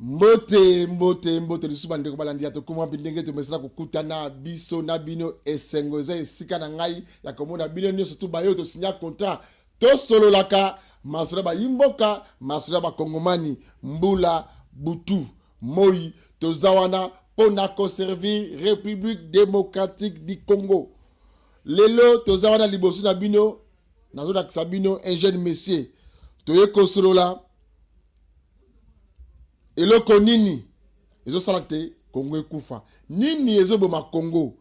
Mbote lisuba ndeko balandi to kuma bindenge to mesala kokutana biso na bino esengo eza esika na ngai ya komona bino nyonso to bayo to signa contrat to sololaka masolo ba yimboka masolo ba kongomani mbula butu moi to zawana pona conserver République démocratique du Congo lelo to zawana liboso na bino nazo na sabino un jeune monsieur to ye kosolola eloko nini ezo salate Congo ekufa nini ezo boma Congo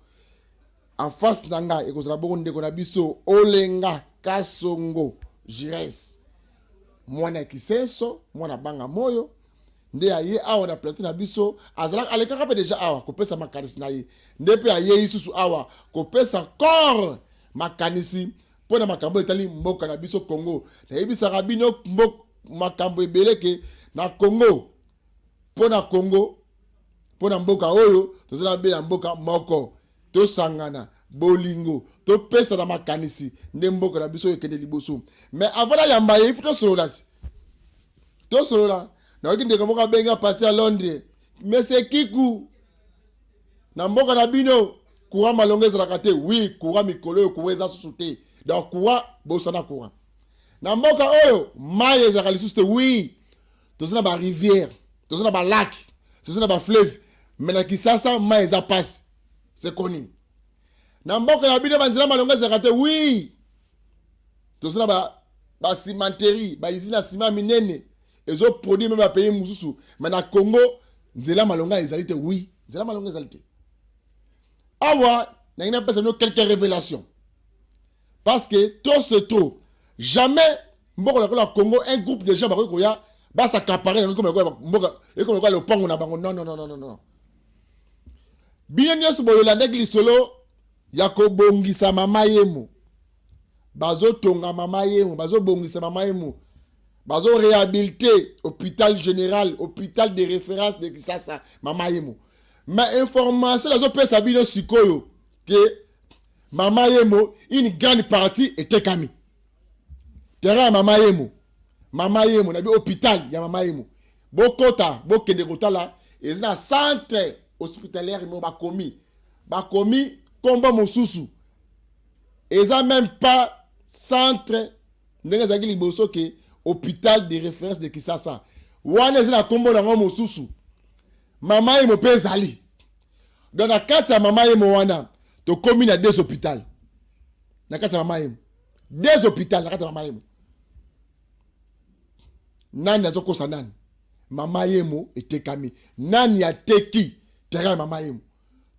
en face nanga ekozala bongo ndeko na biso Olenga Kasongo Jires mwana kisenso mwana banga moyo nde aye awa na plateau na biso azala alekaka pe deja awa kopesa makanisi na ye nde pe aye isusu awa kopesa corps makanisi pona makambo etali mboka na biso Congo na yebisaka bino makambo ebeleke na Congo pona Congo pona mboka oyo tozala be na mboka moko to sangana bolingo to pesa na makanisi nde mboka na biso ekende liboso mais avant la yamba ye futo solola to solola na okinde ko mboka benga parti à Londres mais c'est kiku na mboka na bino courant malongeza la kate oui courant mikolo kuweza susute donc courant bosana courant na mboka oyo maye za kalisuste oui tozana ba rivière tozana ba lac tozana ba fleuve mais na Kisasa maye za passe c'est connu na mboka na bino banzela malongeza kate oui tozana ba cimenterie ba usine à ciment minene ezo produit même ba pays mususu mais na Congo nzela malonga ezalité oui nzela malonga ezalité awa na ina pesa no quelques révélations parce que tout ce trop jamais mboka la Congo un groupe de gens ba ko ya ba s'accaparer comme mboka et comme le pango na bango non bien nyonso boyo la négli solo ya ko bongisa mama yemo bazo tonga mama yemo bazo bongisa mama yemo bazo réhabiliter hôpital général hôpital de référence de Kisasa mama yemo mais information la zo pesa bino sikoyo que mama yemo une grande partie était kami terrain mama yemo na bi hôpital ya mama yemo bokota bokende kotala ezina centre hospitalière mo bakomi komba mosusu eza même pas centre ndenge zaki liboso ke hôpital de référence de Kisasa wana ezina kombo na ngo mosusu mama yemo pezali dans la carte ya mama yemo wana to komi na deux hôpitaux na carte ya mama yemo deux hôpitaux na carte ya mama yemo nani azokosa nani mama yemo etekami nani ateki terrain mama yemo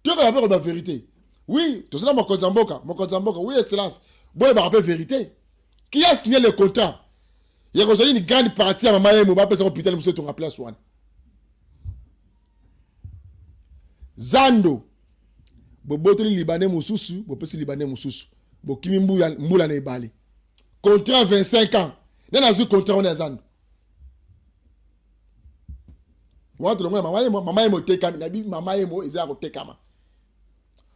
tu vas la vérité oui tout ça mokonzi mboka oui excellence boye ba rappel vérité qui a signé le contrat il y a une grande partie à mama yemo ba pesa hôpital monsieur ton place wana zando bobotoli libanais mususu bopesi libanais mususu bokimi mbula na ebale contrat 25 ans nana zu contrat on zando watu ngona mama yemo tekama na bi mama yemo ezala ko tekama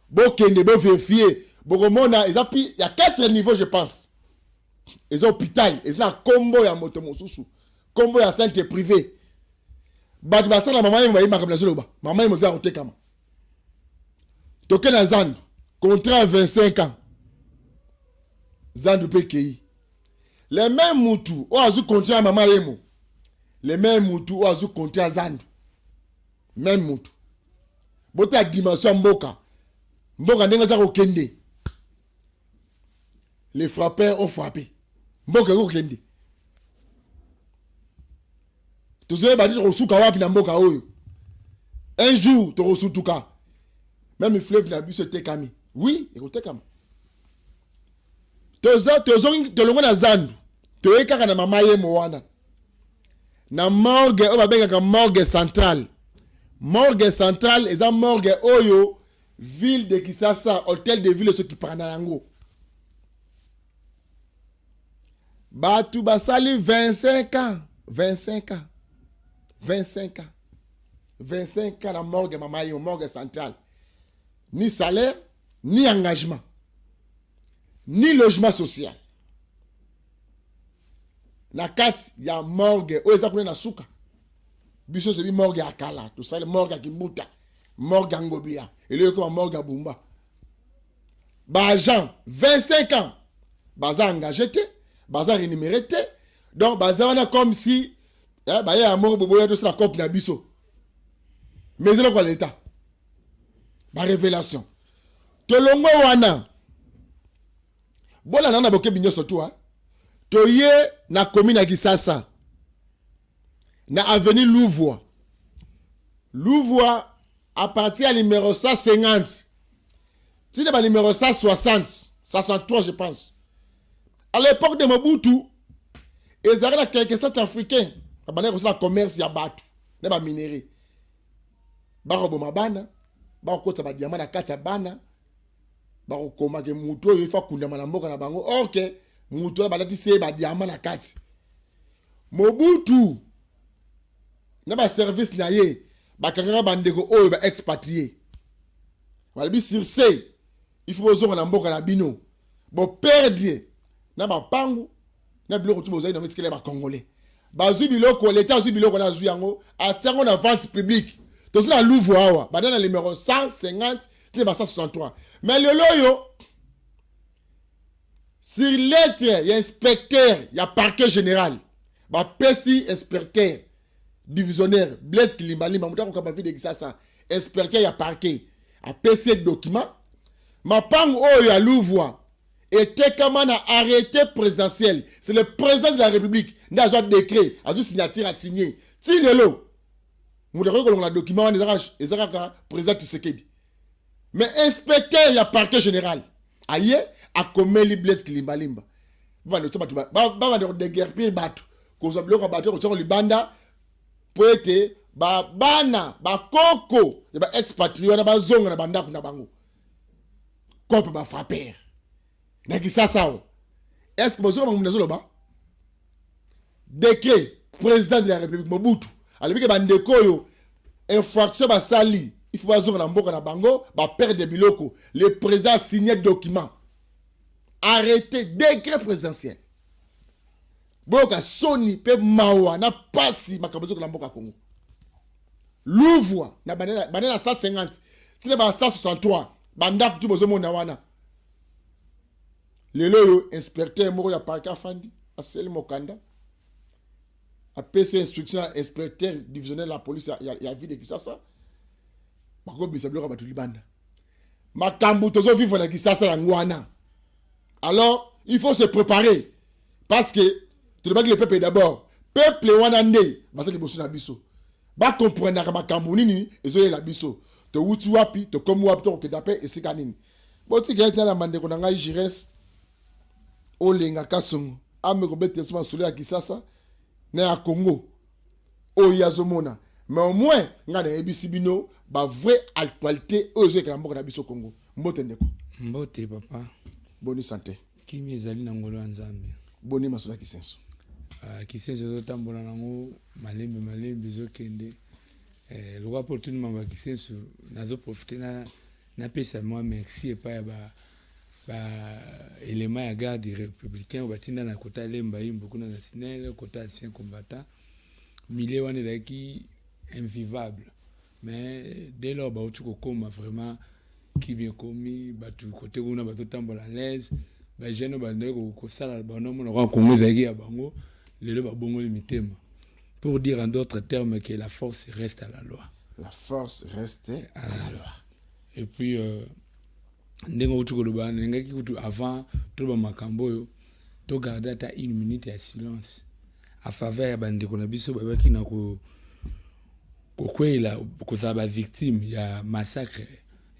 bokende bo vérifier bokomona ezapi il y a 4 niveaux je pense les hôpital ezala kombo ya moto mususu kombo ya centre privé batu basala mama yemo bayima kamna soloba mama yemo ezala ko tekama tokena zando contrat 25 ans zando PKI les mêmes mutu o azu contrat mama yemo les mêmes mutu o azu contrat zando même mutu bota dimension mboka ndenge za ko kende les frappeurs ont frappé mboka ko kende tozoye ba dire osuka wapi na mboka oyo un jour to osutuka même fleuve na biso tekami oui ekotekama tolongo na zandu toyekaka na mama yemo wana na morgue oyo babengaka morgue centrale eza morgue oyo ville de Kisasa hôtel de ville soki parana yango batu basali 25 ans na morgue mama yemo morgue centrale ni salaire ni engagement ni logement social na kati ya morgue oyo eza kuna na suka biso c'est bi morgue ya kala tout ça le morgue ya kimbuta morgue ya ngobia et le comme morgue ya bumba ba agent 25 ans baza engagé te baza rémunéré te donc baza wana comme si ba ya mort bobo ya de la copie na biso mais c'est quoi l'état ba révélation tolongo wana bola nana boke binyo surtout toye na commune ya Kisasa na avenue Louvois à partir du numéro 150 si le numéro 160 163 je pense à l'époque de Mobutu ils avaient quelques Centrafricains abandonné comme ça commerce ya batu na ba minerai ba roboma bana ba ko ba diamant na kati ya bana ba ko koma ke muto yo fa kunda na mboka na bango OK muto ba lati se ba diamant na kati Mobutu na ba service na ye ba kanga bandeko oyo ba expatrié wala bi sirse il faut ozo na mboka na bino bo perdre na ba pangu na biloko tu bozali na metikele ba congolais bazui biloko l'état azui biloko na zui yango atiango na vente publique tozo na Louvois awa ba na numéro 150 te ba 163 mais le loyo sur lettre ya inspecteur ya parquet général ba pesi inspecteur divisionnaire Blaise Kilimbalimba muta ko ba vide Kisasa inspecteur ya parquet a PC document ma pang oyo ya Louvois était comme un arrêté présidentiel c'est le président de la République n'a pas décret a juste signature à signer tinelo muta ko la document on ezaka président Tshisekedi mais inspecteur ya parquet général aye a komeli Blaise Kilimbalimba ba de déguerpir batu ko zo biloko batu ko libanda poete ba bana ba koko ba expatrié na ba zonga na bandako na bango kope ba frapper na Kisasa est-ce que bozo ba mnazo ba décret président de la République Mobutu alibi ke bandeko yo infraction ba sali il faut ba zonga na mboka na bango ba perdre biloko le président signé document arrêté décret présidentiel boka soni pe mawa na pasi makabazo ko na mboka Congo Louvois na banana 150 tile ba 163 banda tu bozo mona wana lelo yo inspecteur moko ya parquet afandi aseli mokanda a PC instruction inspecteur divisionnaire de la police ya ville de Kisasa bako bisa bloka batu libanda makambu tozo vivre na Kisasa ya ngwana alors il faut se préparer parce que tu dois que le peuple d'abord peuple wana nde basa ke bosu na biso ba comprendre ka makambu nini ezo la biso to wuti wapi to komu wapi to kedape esika nini boti ke na mande ko na ngai Jires olenga kasongo ame ko bete soma solo ya Kisasa na ya Congo o yazomona mais au moins nga na ebisi bino ba vraie actualité ozo ke na mboka na biso Congo mbote ndeko mbote papa boni santé kimi ezali na ngolo ya Nzambe boni masolo Kisenso Kisenso zotambola nango malembe zokende lokwa opportunité ma Kisenso nazo profiter na pesa moi merci epa ya ba élément ya garde républicain batinda na kota lemba yimbo kuna na SNEL kota ancien combattant milieu wana ezalaki invivable mais dès lors bauti kokoma vraiment qui bien commis batu côté kuna batotambola à l'aise ba jeune bandeko kosala banomo na Congo ezalaki ya bango lelo babongoli mitema pour dire en d'autres termes que la force reste à la loi. La force reste à la loi. Et puis ndengo tukoloba ngaki kutu avant to ba makambo yo to garder ta 1 minute de silence à faveur ya bandeko na biso babaki na ko kwela ko ba victime ya massacre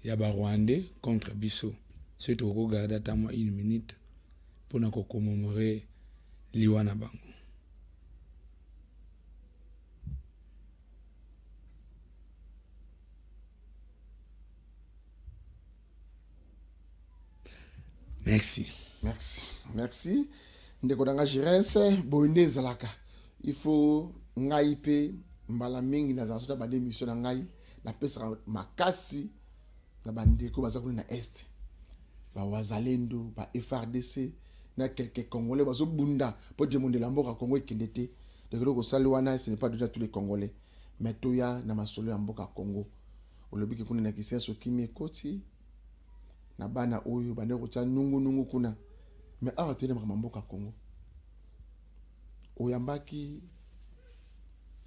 ya ba Rwandais contre biso. C'est to ko garder ta 1 minute pour na ko commémorer liwana bango. Merci. Ndeko danga Jires boinde zalaka. Il faut ngai pe mbala mingi na zazo ba démission na ngai na pesa makasi na bandeko bazakuna na est. Ba wazalendo, ba FRDC na quelques Congolais bazo bunda pour demander la mort à Congo ekendete. De ko sali wana ce n'est pas déjà tous les Congolais. mais toya na masolo ya mboka Congo olobiki kuna na kisenso kimi ekoti na bana oyo bande kotia nungu kuna mais awa toyele mboka Congo oyambaki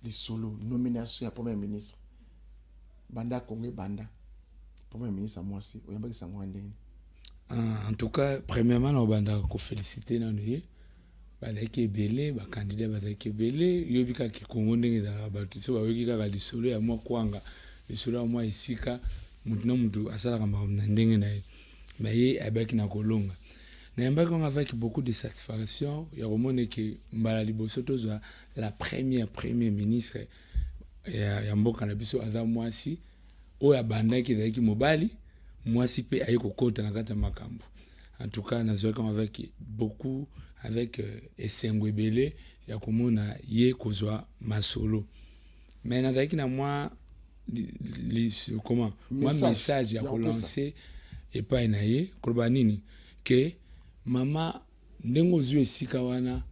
lisolo nomination ya premier ministre banda Congo banda premier ministre mwasi oyambaki sango ndeni. En tout cas, premièrement, on va féliciter nous. Bazaki ebele ba candidat bazaki ebele yobika ki Congo ndenge za batu so ba yobika ka lisolo ya mwa kwanga lisolo ya mwa isika mutu asala kamba na ndenge na ye mais abaki na kolonga na yambaki on avec beaucoup de satisfaction ya romone que mbala liboso tozwa la premier ministre ya mboka na biso aza mwasi o ya bandaki zaki mobali mwasi pe ayi kokota na kata makambo. En tout cas, nous avons avec beaucoup, avec esengo ebele ya komona ye kozwa masolo. Mais nous avons moi comment moi message ya relancer et pas na ye koloba nini que mama ndengo zwe sika wana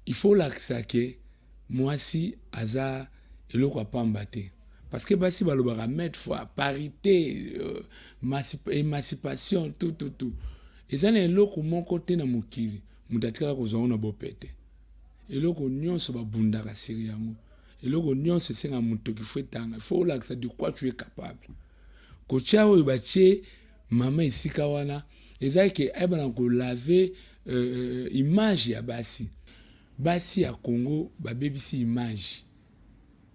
il faut l'axer mwasi aza eloko apamba te. Parce que basi balobaka mettre fois parité émancipation tout et ça n'est eloko moko te na mokili mutatikala kozwa na bopete eloko nyonso babundaka siri yango eloko nyonso senga muto ki fetanga faut là que de quoi tu es capable ko chao ibache mama isika wana ezaki ebana ko laver image ya basi ya Congo babebisi image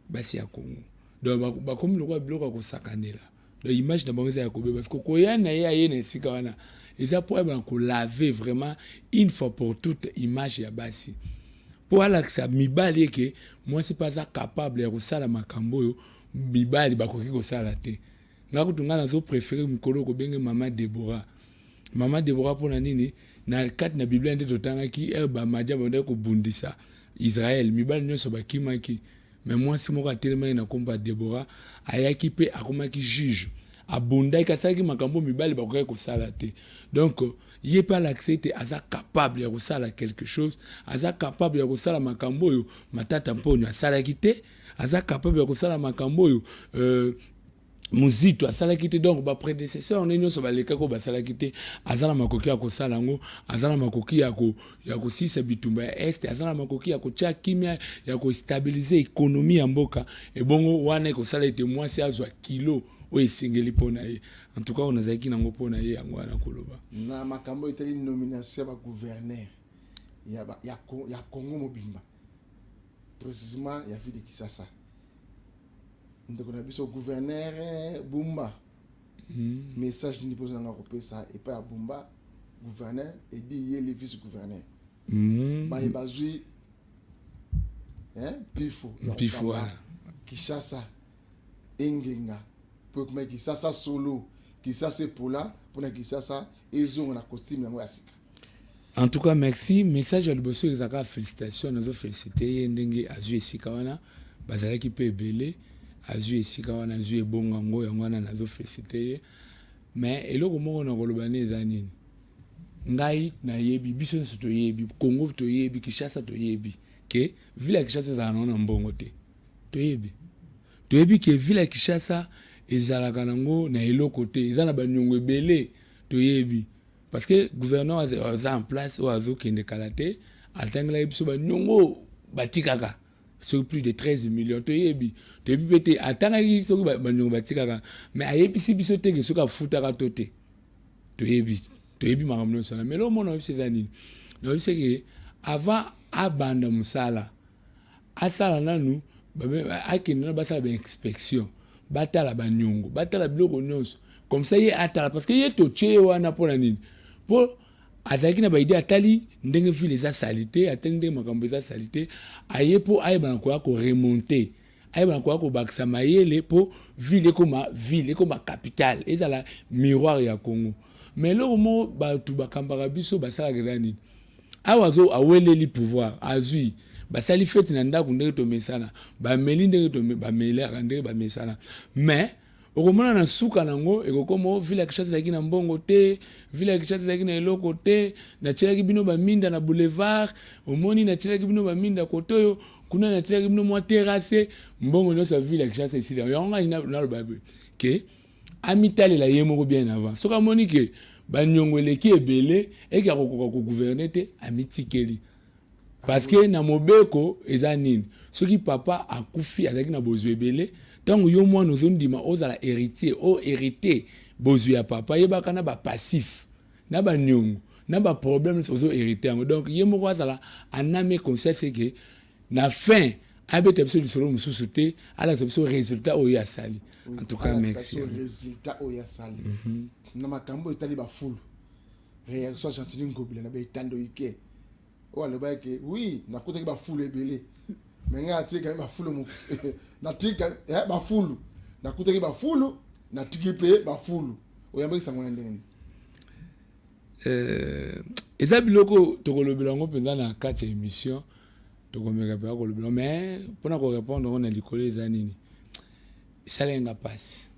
basi ya Congo. Donc comme le roi bloque ko sakanela donc image na bango ya kobe parce que koyana ya yena sika wana eza pour ba ko laver vraiment une fois pour toutes image ya basi pour ala que ça mibali que moi c'est pas capable ya kosala makambo yo mibali bakoki kosala te ngako tungana zo préférer mukolo ko benge mama Deborah pona nini na kat na Bible nde totanga ki ba madia bande ko bundisa Israël mibali nyoso bakimaki. Mais moi si moko tellement na komba Deborah ayaki pe akomaki juge abunda ikasaki makambo mibali bakoki kosala te donc yé pas l'accepter aza capable ya kosala quelque chose aza capable ya kosala makambo yo matata mponyo asala kite aza capable ya kosala makambo yo muzito asala kite donc ba prédécesseur on nyonso baleka ko basala kite azala makoki ya kosala ngo azala makoki ya ko sisa bitumba ya est azala makoki ya ko tia kimia ya ko stabiliser économie ya mboka et bongo wana ko sala ete mwasi azwa kilo o esengeli pona ye. En tout cas on azaki nango pona ye yango wana koloba na makambo etali nomination ba gouverneur ya Congo mobimba précisément ya ville de Kisasa ndeko na biso gouverneur Bumba message ni pose na kopesa et pas Bumba gouverneur et dit le vice gouverneur ba bazui pifo Kishasa engenga pour que Kishasa solo Kishasa pola pour na Kishasa ezonga na costume yango ya sika. En tout cas merci message à liboso ezaka félicitations nazo féliciter ndenge azui sika wana bazalaki pe belé azui esika wana azui ebonga ngo yango wana nazo féliciter mais eloko moko na koloba ne eza nini ngai na yebi biso nso to yebi Congo to yebi Kinshasa to yebi ke ville ya Kinshasa za na mbongo te to yebi ke ville ya Kinshasa ezalaka nango na eloko te ezala banyongo ebele to yebi parce que gouverneur a en place ou azo kende kalate atangla biso banyongo batikaka sur plus de 13 millions to yebi pete atanga ki soki banyo batikaka mais ayebisi biso te ke soka futaka tote to yebi makamno sona mais lo mona obise zani no obise ke avant abanda musala asala nanu akina basala ba inspection batala banyongo batala biloko nyonso comme ça ye atala parce que ye to tche wana pona nini po azaki na baide atali ndenge ville eza salité atali ndenge makambo eza salité aye po ayeba na ko remonter ayeba na ko bakisa mayele po ville comme capitale ezala miroir ya Congo mais lo mo batu bakambaka biso basala gani awazo aweleli pouvoir azui basali fete na ndako ndenge to mesana ba meli ndenge to ba melera ndenge ba mesana mais okomona na suka nango ekokomo ville ya Kinshasa zaki na mbongo te ville ya Kinshasa zaki na eloko te na tshelaki bino ba minda na boulevard omoni na tshelaki bino ba minda kotoyo kuna na tia bino mwa terrasse mbongo no sa ville Kinshasa ici là yonga ina na le babe que amitale la yemo bien avant soka monique ba nyongoleki ebele et ki akokoka ko gouverner te amitikeli parce que na mobeko eza nini soki papa akufi azaki na bozwe ebele tango yo mwana ozondima ozala héritier o hérité bozwi ya papa yebaka na ba passif na ba nyongo na ba problème ozo hérité yango donc ye moko azala aname conscience que na fin abeta biso lisolo mususu te ala biso résultat oyo asali en tout cas merci résultat oyo asali na makambo etali ba fulu réaction chantini ngobila na ba itando ike o aloba ke oui na kotaki ba fulu ebele mais nga atika ba fulu mu na tika ba fulu na kotaki ba fulu na tiki pe ba fulu oyamba sango ndenge eza biloko tokolobela ngo penza na kati ya émission tokomeka pe kolobela mais pona ko répondre on a likolo eza nini salenga passe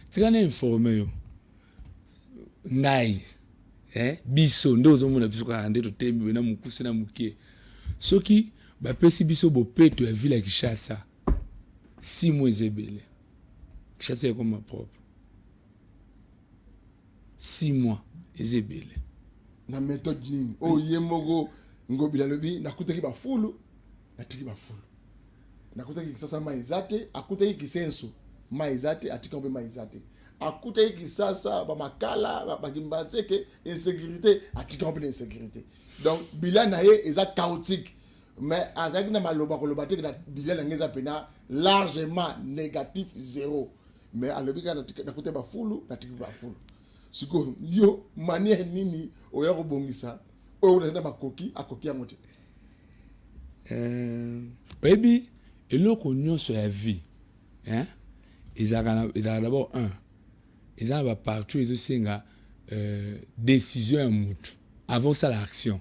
tika na informer yo ngai biso ndozo mona biso ka ande to tembi na mukusi na mukie soki ba pesi biso bopeto ya ville ya Kinshasa 6 mois ebele Kinshasa comme ma propre 6 mois ezebele na méthode nini o yemoko ngobila lobi nakutaki ba fulu natiki ba fulu nakutaki Kisasa maizate akutaki Kisenso maizate atika mpe maizate akutaki Kisasa ba makala ba kimbateke insécurité atika mpe insécurité donc bilan na ye eza chaotique mais azaki na maloba koloba te na bilan ngeza pena largement négatif 0 mais alobi ka nakutaki ba fulu natiki ba fulu siko yo manière nini oya ko bongisa o na makoki akoki yango te ebi eloko nyonso ya vie ezaka d'abord eza ba partout ezosenga décision ya mutu avant ça l'action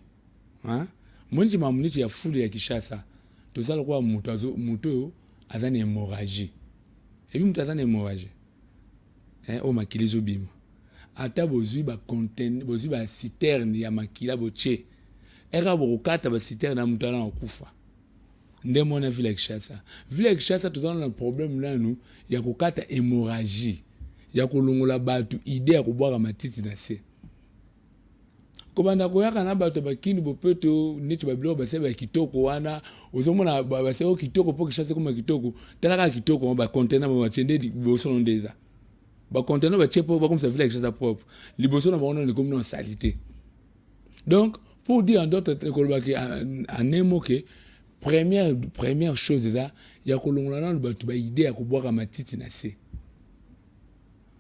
moniti mamuniti ya fulu ya Kinshasa tozala kwa mutu aza na hémorragie ebi mutu aza na hémorragie o makili zobima ata bozwi ba conteneur bozwi ba citerne ya makila boche era bokata ba citerne na mutala na kufa ndemo na ville ya Kinshasa tozana na problème lanu ya kokata hémorragie ya kolongola batu idée ya kobwaka matiti na se kobanda koyaka na bato bakini bopeto neti babilo baseba kitoko wana ozomona baseba kitoko po Kinshasa koma kitoko talaka kitoko ba conteneur ba chende boso ndeza ba conteneur ba chepo ba comme ça ville ya Kinshasa propre liboso na baona ni comme non salité donc pour dire en d'autres kolobaki en émo que première chose eza ya kolongola na bato ba idée ya kobwaka matiti na se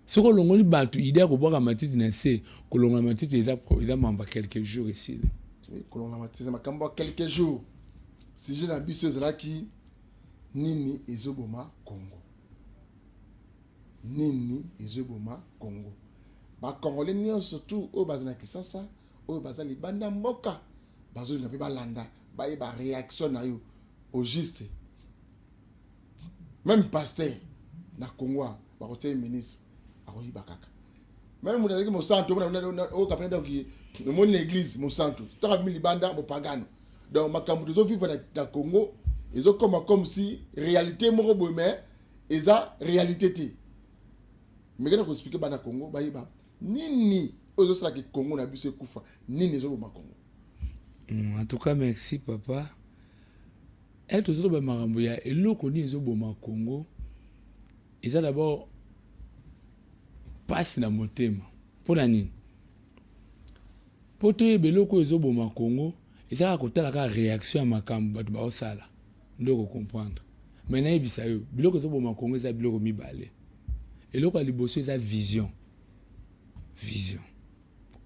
soko longoli bato idée ya kobwaka matiti na se kolongola matiti eza mamba quelques jours ici kolongola matiti makambo quelques jours si je na biso ezalaki nini ezoboma Congo bakongole nyonso tu oyo baza na Kisasa oyo baza libanda mboka bazolinga mpe balanda bayeba réaction na yo au juste même pasteur na Congo bakotia ministre akoyiba kaka même mutu azaki mosantu oyo kapena donc omoni na église mosantu taka bimi libanda bopagano donc makambo tozovivre na Congo ezokoma comme si réalité moko boye mais eza réalité te mekena koexplike bana Congo bayiba nini ozosalaki Congo na biso ekufa nini ezoboma Congo. En tout cas merci papa tozoloba makambo ya eloko nini ezoboma Congo eza d'abord pasi na motema mpona nini po toyeba eloko ezoboma Congo ezaka kotalaka réaction ya makambo bato baosala ndoko comprendre mais nayebisa yo biloko ezoboma Congo eza biloko mibale eloko ya liboso eza vision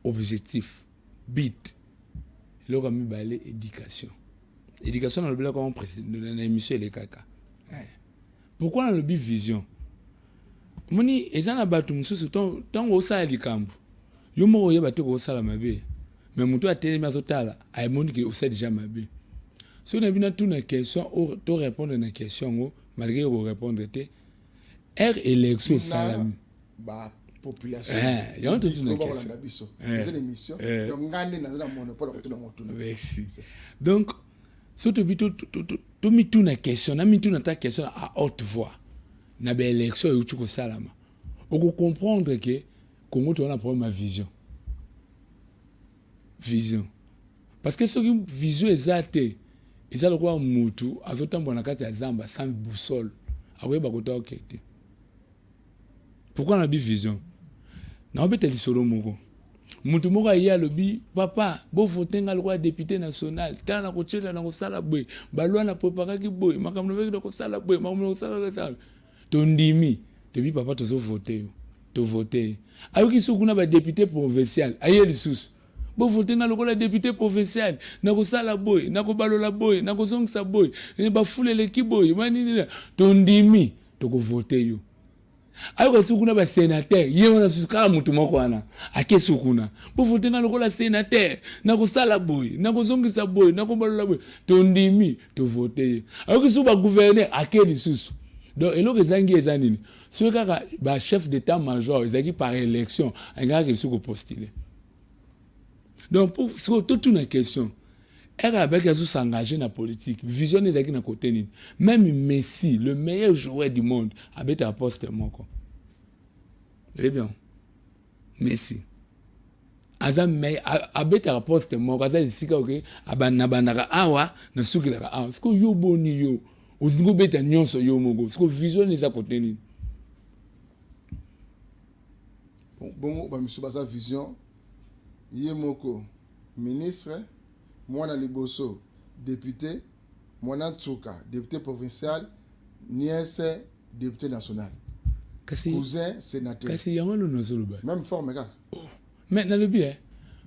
objectif but eloko ya mibale éducation na lobela comme président na émission elekaka pourquoi na lobi vision moni eza na bato mosusu ntango osala likambo yo moko oyeba te koosala mabe mais moto atelemi azotala ayemoni ke osala déjà mabe so na bina tuna question to répondre na question ngo malgré ko répondre te élection salami population il y a toute une question. C'est une émission donc ngande na za monopole ko tuna motu. Merci. Donc surtout tout mi tout na question na mi tout na ta question à haute voix na ba élection et tu salama on comprendre que Congo tu as un problème à vision parce que ce qui vision exacte et ça le quoi mutu azotambo na kati ya zamba sans boussole awe ba kota okete pourquoi on a vision na obete lisolo moko mutu moko ya lobi papa bo voter nga le roi député national tana ko tshela na ko sala boy balwa na prépara ki boy makamno veki ko sala boy makamno ko sala ka tondimi te bi papa to zo voter to voter ayoki sukuna ba député provincial aye lisusu bo voter nga le roi député provincial na ko sala boy na ko balola boy na ko zongisa boy ne ba fulele ki boy mani tondimi to ko voter yo ayo sukuna ba sénateur yema na suka mutu moko wana ake sukuna bo voter na lokola sénateur na ko sala boy na ko zongisa boy na ko balola boy to ndimi to voter ayo kisu ba gouverneur ake lisusu donc eloko ezangi ezanini so kaka ba chef d'état major ezaki par élection ngaka kisu ko postuler donc pour toute une question elle avec à s'engager dans la politique vision ezaki na côté nini même Messi le meilleur joueur du monde abeta à poste moko eh bien Messi abeta à poste moko aza sika ok abanaka awa na sukilaka awa siko yo boni yo ozingo beta nyonso yo moko siko vision eza côté nini bon ba misuba sa vision ye moko ministre mwana liboso député mwana tsuka député provincial niese député national cousin sénateur kasi yango no zoluba même forme kaka mais na le bien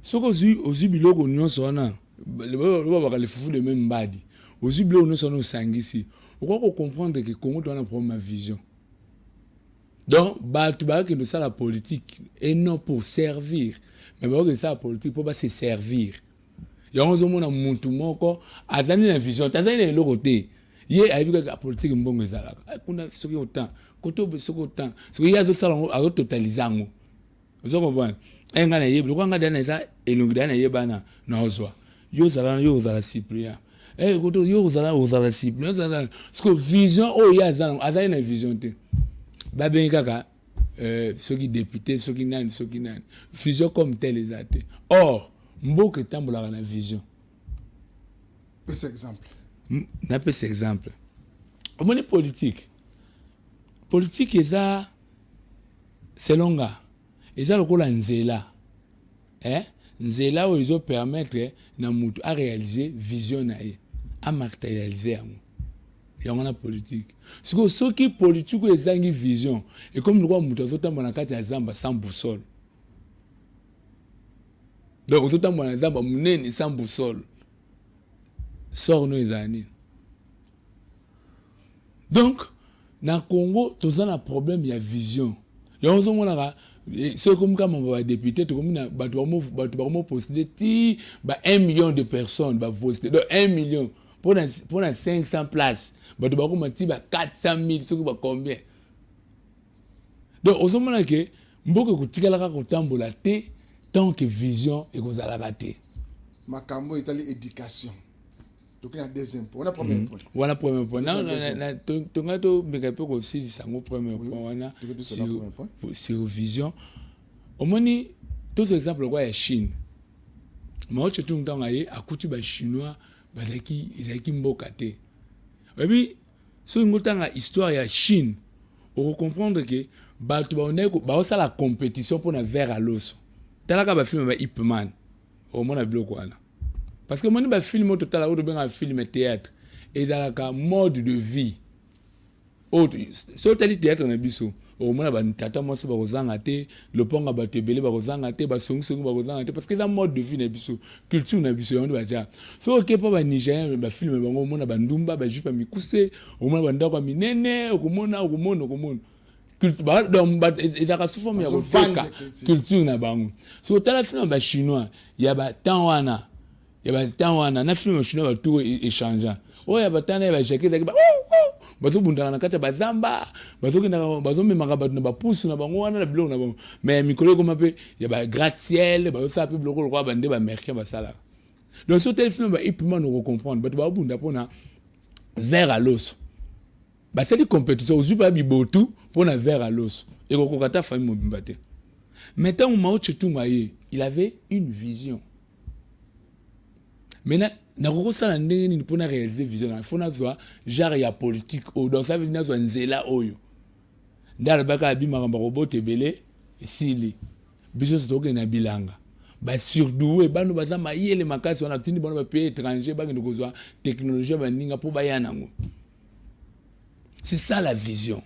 soko ozu biloko nyonso wana le baba le fufu de même mbadi ozu biloko nyonso no sangisi ko comprendre que Congo doit avoir problème vision donc tu vas que ça la politique et non pour servir mais que ça la politique pour pas se servir yango zo mona muntu moko azani na vision tazani na eloko te ye ayibika ka politique mbongo ezalaka kuna soki autant koto soki autant soki yazo sala azo totalizango zo comprendre enga na yebi lokanga dana eza elongi dana yebana na ozwa yo zala Cyprien koto yo zala Cyprien zala parce que vision yazana azani na vision te ba ben kaka soki député soki nani vision comme tel ezate or mboka tambola na vision pese exemple na pese exemple omoni politique eza selonga eza lokola nzela nzela o izo permettre na mutu a réaliser vision na ye a matérialiser yango na politique siko soki politique ezangi vision et comme le roi mutu azotambola na kati ya zamba sans boussole donc aux autres moyens d'abord mener sans boussole sort nous ezani donc na Congo tous un problème il y a vision et on se montra c'est comme quand on va député tout comme na bato ba poster ti ba 1 million de personnes ba poster donc 1 million pour 500 places bato ba ko ti ba 400 000 ce ba combien donc on se montra que mboka kutikala ka kotambola te tant que vision et qu'on a la raté. Makambo est allé éducation. Donc il y a deuxième point. On a premier point. Voilà premier point. Non, tu as tout mais peu aussi ça mon premier point. Voilà. Sur vision. Au moins tous les exemples quoi est Chine. Mais autre tout temps ailleurs à coutu ba chinois ba zaki mboka te. Et puis sur une temps histoire ya Chine, on comprendre que ba tu ba on est ba ça la compétition pour na vers à l'os. Talaka ba film ba Ip Man au mona bloco wana parce que moni ba film total au bien un film théâtre et dalaka mode de vie autre so tali théâtre na biso au mona ba tata mo so ba kozanga te le ponga ba tebele ba kozanga te ba songi ba kozanga te parce que la mode de vie na biso culture na biso yondo ba ja so ke pa ba Nigérien ba film ba mona ba ndumba ba jupa mikuse au mona ba ndako minene okomona ezaka sous forme ya kofeka culture na bango so tala film ba chinois ya ba temps wana na film chinois ba tout échangeant ya ba tana ba jaquette ba bazobundana na kati ya bazamba bazomemaka bato na bapusu na bango wana na biloko na bango mais mikolo ekoma mpe ya bagratte-ciel bazosala mpe biloko lokola bande baaméricain basalaka donc so tele filme baipima na kocomprendre bato babunda mpona vers à l'os basali compétition ozwi mpa bibotu mpona vers à l'os ekokoka ta famille mobimba te mais ntango Mao Tse-tung aye il avait une vision maintenant nakokosala ndenge nini mpona réaliser vision na fo nazwa genre ya politique oyo donc ça veut dire nazwa nzela oyo nde alobaka abimaka bakobota ebele esili biso tokende na bilanga basurdoué bano baza mayele makasi wana tindi bano bapays étranger bakende kozwa technologie baninga mpo baya nango. C'est ça la vision.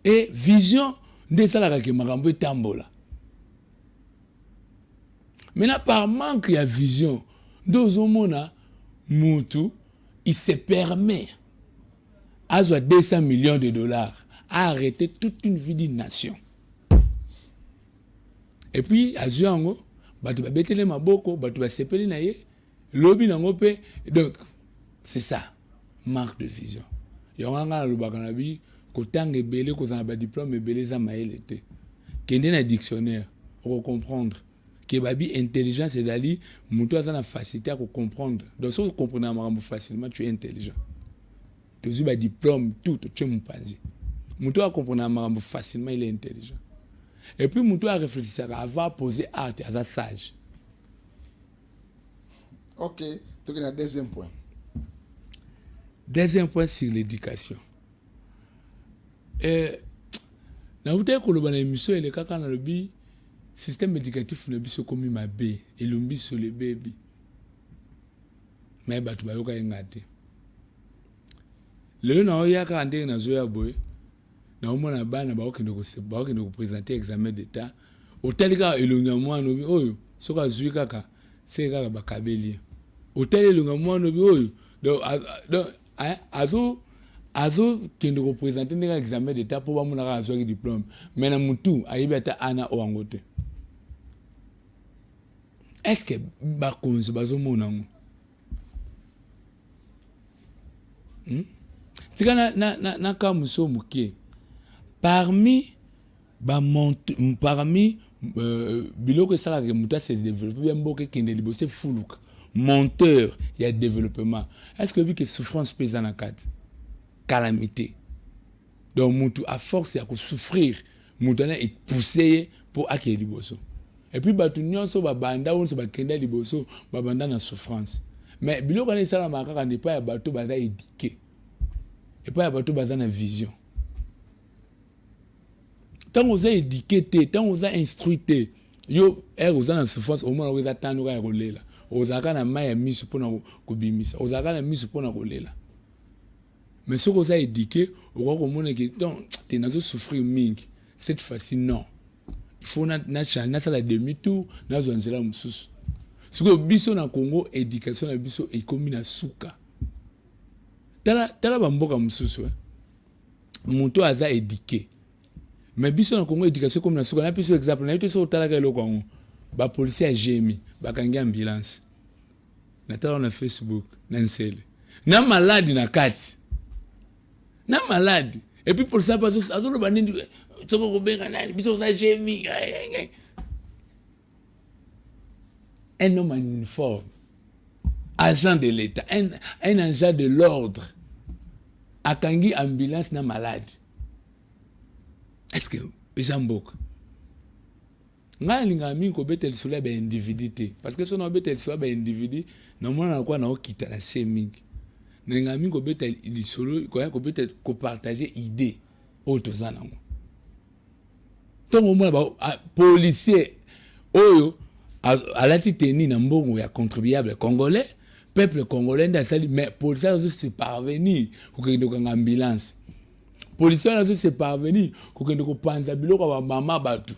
Et vision nde esalaka ke makambo etambola. Maintenant par manque ya vision ndozomona mutu il se permet azwa 200 millions de dollars à arrêter toute une vie d'une nation. Et puis azwa yango bato babetele maboko bato basepeli na ye lobi nango pe donc c'est ça manque de vision. Yonganga lobaka na bi kotanga ebele kozana ba diplôme ebele za maele te kende na dictionnaire pour comprendre que babi intelligence et dali mutu aza na facilité à comprendre donc si vous comprenez makambo facilement tu es intelligent tu as diplôme tout tu es mupanzi mutu a comprendre makambo facilement il est intelligent et puis mutu a réfléchir avant poser art à sage. OK, tu as un deuxième point. Deuxième point sur l'éducation. Na vous ko loba na émission ele kaka na lobi système éducatif na biso komi mabe elombi sur le baby. Mais batu ba yoka ngate. Lelo na oyaka ndenge na zoya boy. Na omona bana ba okende ko présenter examen d'état. Otelika elonga mwana obi oyo soka zui kaka c'est kaka bakabeli. Otel elonga mwana obi oyo donc azo kende ko présenter un examen d'état pour ba mona ka azwa diplôme mais na mutu ayibi ata ana oangote. Est-ce que ba konzi bazo mona ngo tika na ka muso mukie parmi biloko sala ke muta se développer bien mboke kende liboso fuluka monteur il y a développement. Est-ce que vu que souffrance pèse en carte calamité donc mutu à force ya ko souffrir mutu na est poussé pour acquérir liboso et puis batu nyonso ba banda on se ba kenda liboso ba banda na souffrance mais biloko na sala makaka n'est pas ya bato baza éduqué et pas ya bato baza na vision. Tant vous êtes éduqué tant vous êtes instruit yo vous êtes en souffrance au moins vous êtes tanu ka rolela ozaka na maya misu pona kobimisa ozaka na misu pona kolela mais ce que vous êtes éduqué au komona que tu nazo souffrir mingi cette fois-ci non il faut na sala demi tour na zo nzela mususu siko biso na Congo éducation na biso ekomi na suka tala bamboka mususu muto aza éduqué mais biso na Congo éducation comme na suka na biso exemple na biso tala ka eloko ngo ba policier a gemi ba kangi ambulance na tala na Facebook na nsele na malade na kati na malade et puis pour ça pas azolo banindi tsoko ko benga nani biso za gemi un homme en uniforme agent de l'état un agent de l'ordre akangi ambulance na malade. Est-ce que ezambok nga linga mingi ko betel sula ba individuité parce que sono betel sula ba individu na mona kwa na okita na semingi linga mingi ko betel lisolo ko betel ko partager idée otozana ngo tongo mona ba policier oyo alati teni na mbongo ya contribuable congolais peuple congolais nda sali mais policier ozo se parvenir ko kende ko ambulance policier ozo se parvenir ko kende ko panza biloko ba mama batu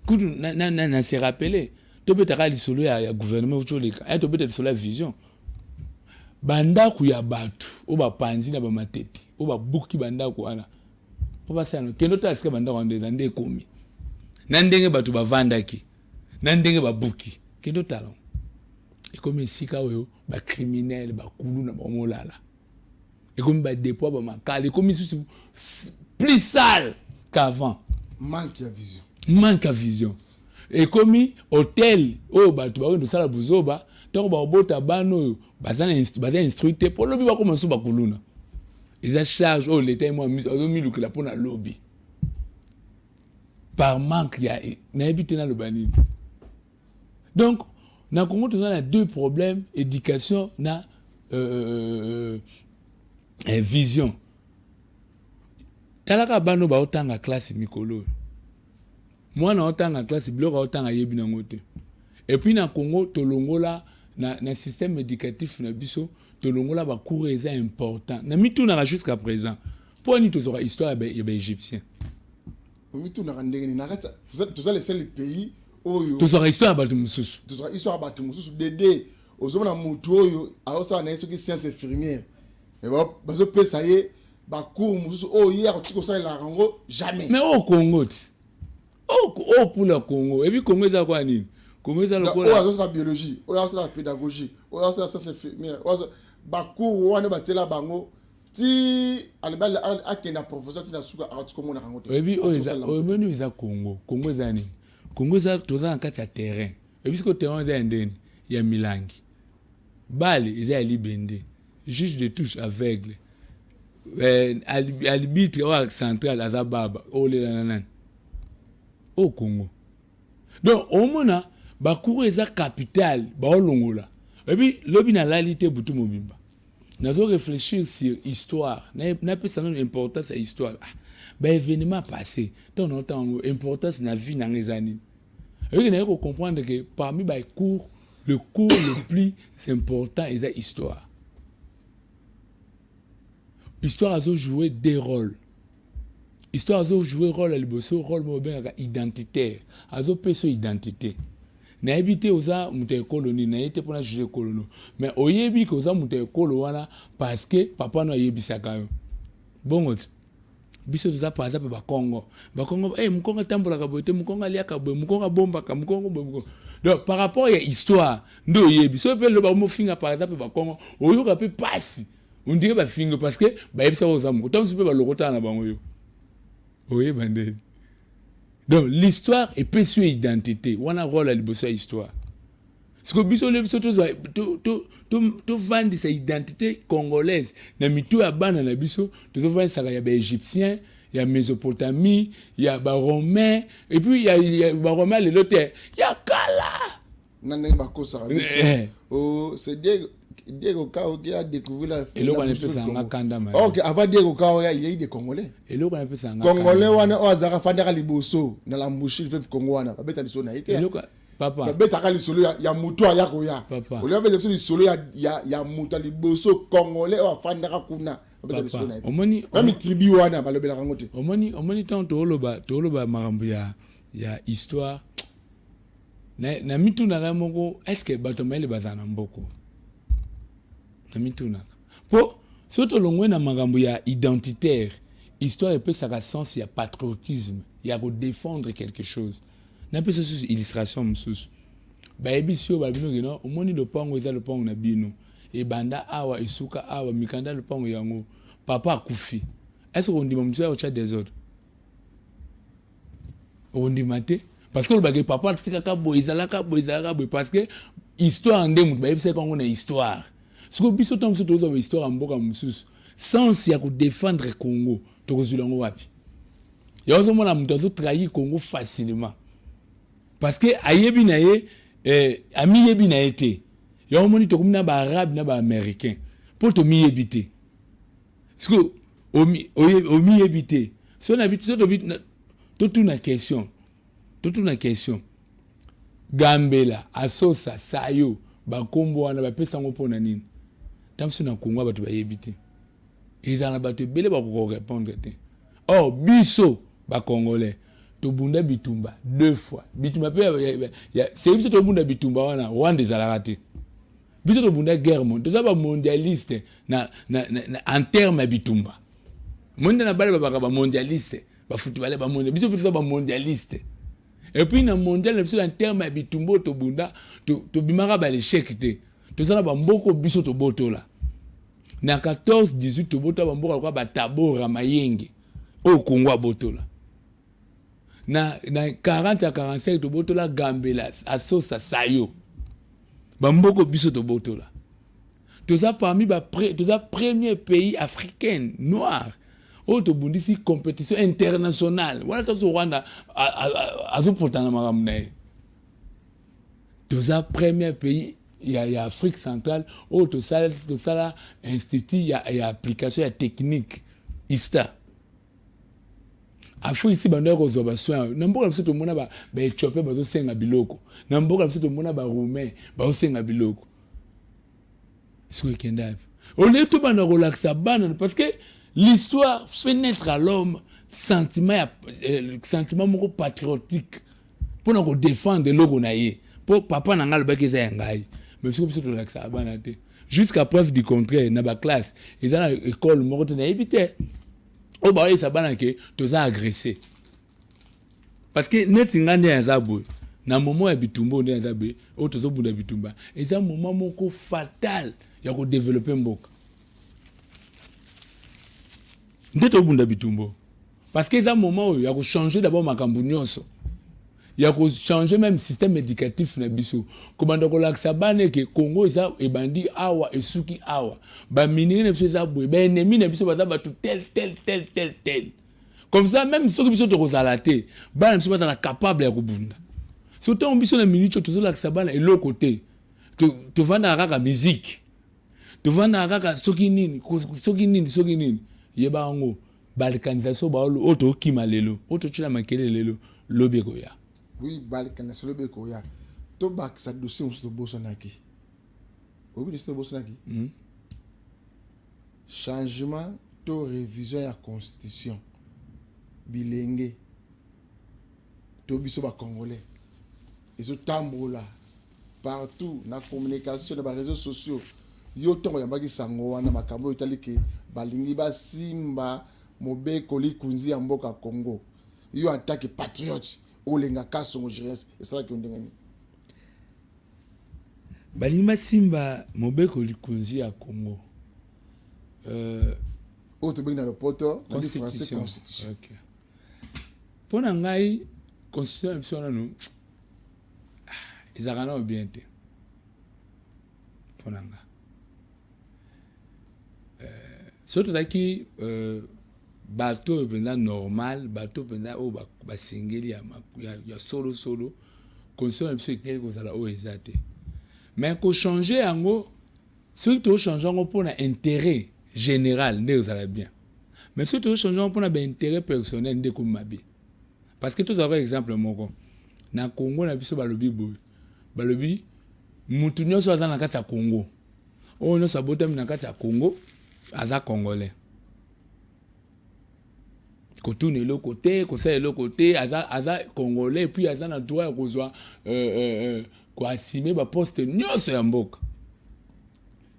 kutu na se rappeler to betaka lisolo ya gouvernement utoleka to betaka lisolo ya vision banda ku ya batu o ba panzi na ba mateti o ba buki banda ku ana po ba sana kendo ta sika banda kwa ndende komi na ndenge batu bavandaki na ndenge babuki kendo talo ekomi sika oyo ba criminel ba kulu na ba molala Et comme bah dépôt bah makala, comme plus sale qu'avant. Manque de vision. Manque de vision. Et comme hôtel, oh bah tu vas de sala buzoba, tant bah bota bano, bazana instructeur pour lobby ba commencer ba kuluna. Ils a charge oh l'état moi mis que la pour na lobby. Par manque il y a na habité na le bani. Donc na Congo tu as deux problèmes, éducation na vision. Talaka bano ba otanga classe mikolo. Moi na otanga classe bloc otanga yebi na ngote. Et puis na Congo tolongola na système éducatif na biso tolongola ba cours est important. Na mitu na jusqu'à présent. Pour ni tozora histoire ba égyptien. Mitu na ndenge na kata tous les seuls pays oyo tozora histoire ba mususu. Tozora histoire ba mususu dédé ozomona mutu oyo aosa na soki science infirmière. Et bazo pesa ye ba cours mususu oyo hier tiko ça la rango jamais. Mais au Congo oh pour le Congo et puis Congo ça quoi ni Congo ça le quoi oh ça la biologie oh ça la pédagogie oh ça science infirmière oh ba cours wana ba tela bango ti alibal akena professeur ti na suka artiko mona rango et puis oh menu ça Congo ça ni Congo ça toza en kati ya terrain et puis ce terrain ça ndeni ya milangi bali ils a libende juge de touche aveugle arbitre au central azababa ole nanana au Congo. Donc au mona ba cour eza capital ba olongola. Et puis lobi na lalité butu mobimba. Nazo réfléchir sur histoire. Na peut ça une importance à histoire. Ba événement passé. Tant longtemps importance na vie na ngezani. Et puis na ko comprendre que parmi ba cours le cours le plus important est la histoire. Histoire a joué des rôles. Histoire a joué rôle à l'ebosso, rôle mobile identitaire. A joué identité. Na habité oza mute colonie, na été pour la juger colonie. Mais oyebi que oza mute colonie parce que papa na yebi sakayo. Bon biso oza par exemple ba Congo. Ba Congo mkonga tambola ka boite, mkonga lia ka boye, mkonga bomba ka mkonga bomba. Donc par rapport à histoire, ndo yebi so pe le ba mo finga par exemple ba Congo, oyo ka pe passe. On dirait ba finga parce que ba yebi sa oza mko. Tant se pe ba lokota na bango yo. Oui, bandé. Donc, l'histoire est précieuse identité. On a un rôle à l'histoire. Ce que biso le biso to vendre sa identité congolaise. Na mitu ya bana na biso, to vendre ça ya ba égyptien, il y a Mésopotamie, il y a ba romain et puis il y a ba romain le loté. Il y a kala. Nane ba ko ça. Oh, c'est Diego Kao qui a découvert la et là on appelle ça un kanda mal. OK, avant Diego Kao il y a eu des Congolais. Et là on appelle ça un Congolais wana ozara fandaka liboso na la mbushi fleuve Congo wana babeta lisolo na été. Papa. Babeta ka lisolo ya mutu ya koya. On lui babeta lisolo ya mutu liboso Congolais wa fandaka kuna babeta lisolo na été. Omoni même tribu wana balobela kango te. Omoni tant toloba marambo ya histoire. Na mitu na moko est-ce que bato mele bazana mboko? Pour surtout l'ongwe na magambo ya identitaire, histoire peut ça sens il y a patriotisme, il y a pour défendre quelque chose. Na peu sous illustration sous. Ba ebisio ba bino gino, omoni le pango eza le pango na bino. E banda awa isuka awa mikanda le pango yango. Papa akufi. Est-ce qu'on dit monsieur au chat des autres? On dit maté parce que le bagay papa tikaka boizalaka parce que histoire ndemu ba ebise kongo na histoire. Ce que biso tant que toza histoire mboka mususu sans ya ko défendre Congo to kozulango wapi ya ozo mona muto zo trahir Congo facilement parce que ayebi na ye ami yebi na été ya omoni to komina ba arabe na ba américain pour to mi yebité ce que omi yebité so na bitu to bit to tuna question Gambela asosa sayo ba kombo wana ba pesa ngo pona nini tamsu na Congo bato ba yebite ezana bato belé ba ko répondre te oh biso ba congolais to bunda bitumba 2 fois bitumba pe ya c'est biso to bunda bitumba wana Rwanda ezalaka te biso to bunda guerre monde to ba mondialiste na en terme bitumba monde na bale ba mondialiste ba footballeur ba monde biso ba mondialiste et puis na mondial biso en terme bitumba to bunda to bimaka ba l'échec te. Tout ça, mboko biso to boto là. na 14 18 tobota bamboka kwa batabora mayenge au Congo abotola na 40 à 45 tobotola Gambela asosa sayo bamboko biso tobotola toza parmi toza premier pays africain noir au tobundisi compétition internationale voilà tozo Rwanda azopotana makambo na ye toza premier pays ya Afrique centrale au tosala institut ya application ya technique ISTA Afrique ici bando ko zoba soin na mboka biso tomona ba Ethiopia bazo senga biloko na mboka biso tomona ba Roumain bazo senga biloko ce kenda on est tout bando relaxa bana parce que l'histoire fait naître à l'homme sentiment moko patriotique pour nous défendre logo na ye pour papa na ngal ba ke za ngai mais ce que biso relaxa bana te jusqu'à preuve du contraire na ba classe ils ont école moko te na éviter o ba isa bana ke toza agressé parce que net ngande ya zabwe na moment ya bitumba on ya zabwe o tozo bunda bitumba eza moment moko fatal ya ko développer mboka ndeto bunda bitumbo parce que eza moment ya ko changer d'abord makambo nyonso ya ko changer même système éducatif na biso komanda ko laksa bana ke Congo eza ebandi awa esuki awa ba minire na biso eza boye ba ennemi na biso baza batu tel comme ça même ceux qui biso to kozala te bana biso baza capable ya kubunda surtout on biso na minute to laksa bana elo côté to vanda kaka musique to vanda kaka soki nini yeba ngo balkanisation ba auto kimalelo auto chila makele lelo lobeko ya oui balkanisation lobeko ya to bak sa dossier on se bosonaki obi dossier bosonaki changement to révision ya constitution bilenge to biso ba congolais ezo tambola partout na communication na ba réseaux sociaux yo tongo yambaki sango wana makambo itali ke balingi basimba Mobeko Likunzi ya mboka Congo yo en tant que patriote olenga kasongo jeunesse et ça que ndengani balingi basimba Mobeko Likunzi ya Congo autre bien dans le poto on dit français constitution OK pona ngai constitution biso nous ezakana bien te pona ngai surtout qui bateau pendant normal bateau pendant o ba singeli ya solo condition c'est quelque chose là o exact mais ko changer yango surtout changer yango pour un intérêt général ne vous allez bien mais surtout changer yango pour un intérêt personnel de comme mabi parce que tous avez exemple moko na Congo na biso balobi boy balobi mutu nyonso aza na kati ya Congo o no sabota na kati ya Congo aza congolais kotune le côté conseil le côté aza congolais puis aza na droit kozwa ko assumer ba poste nyonso ya mboka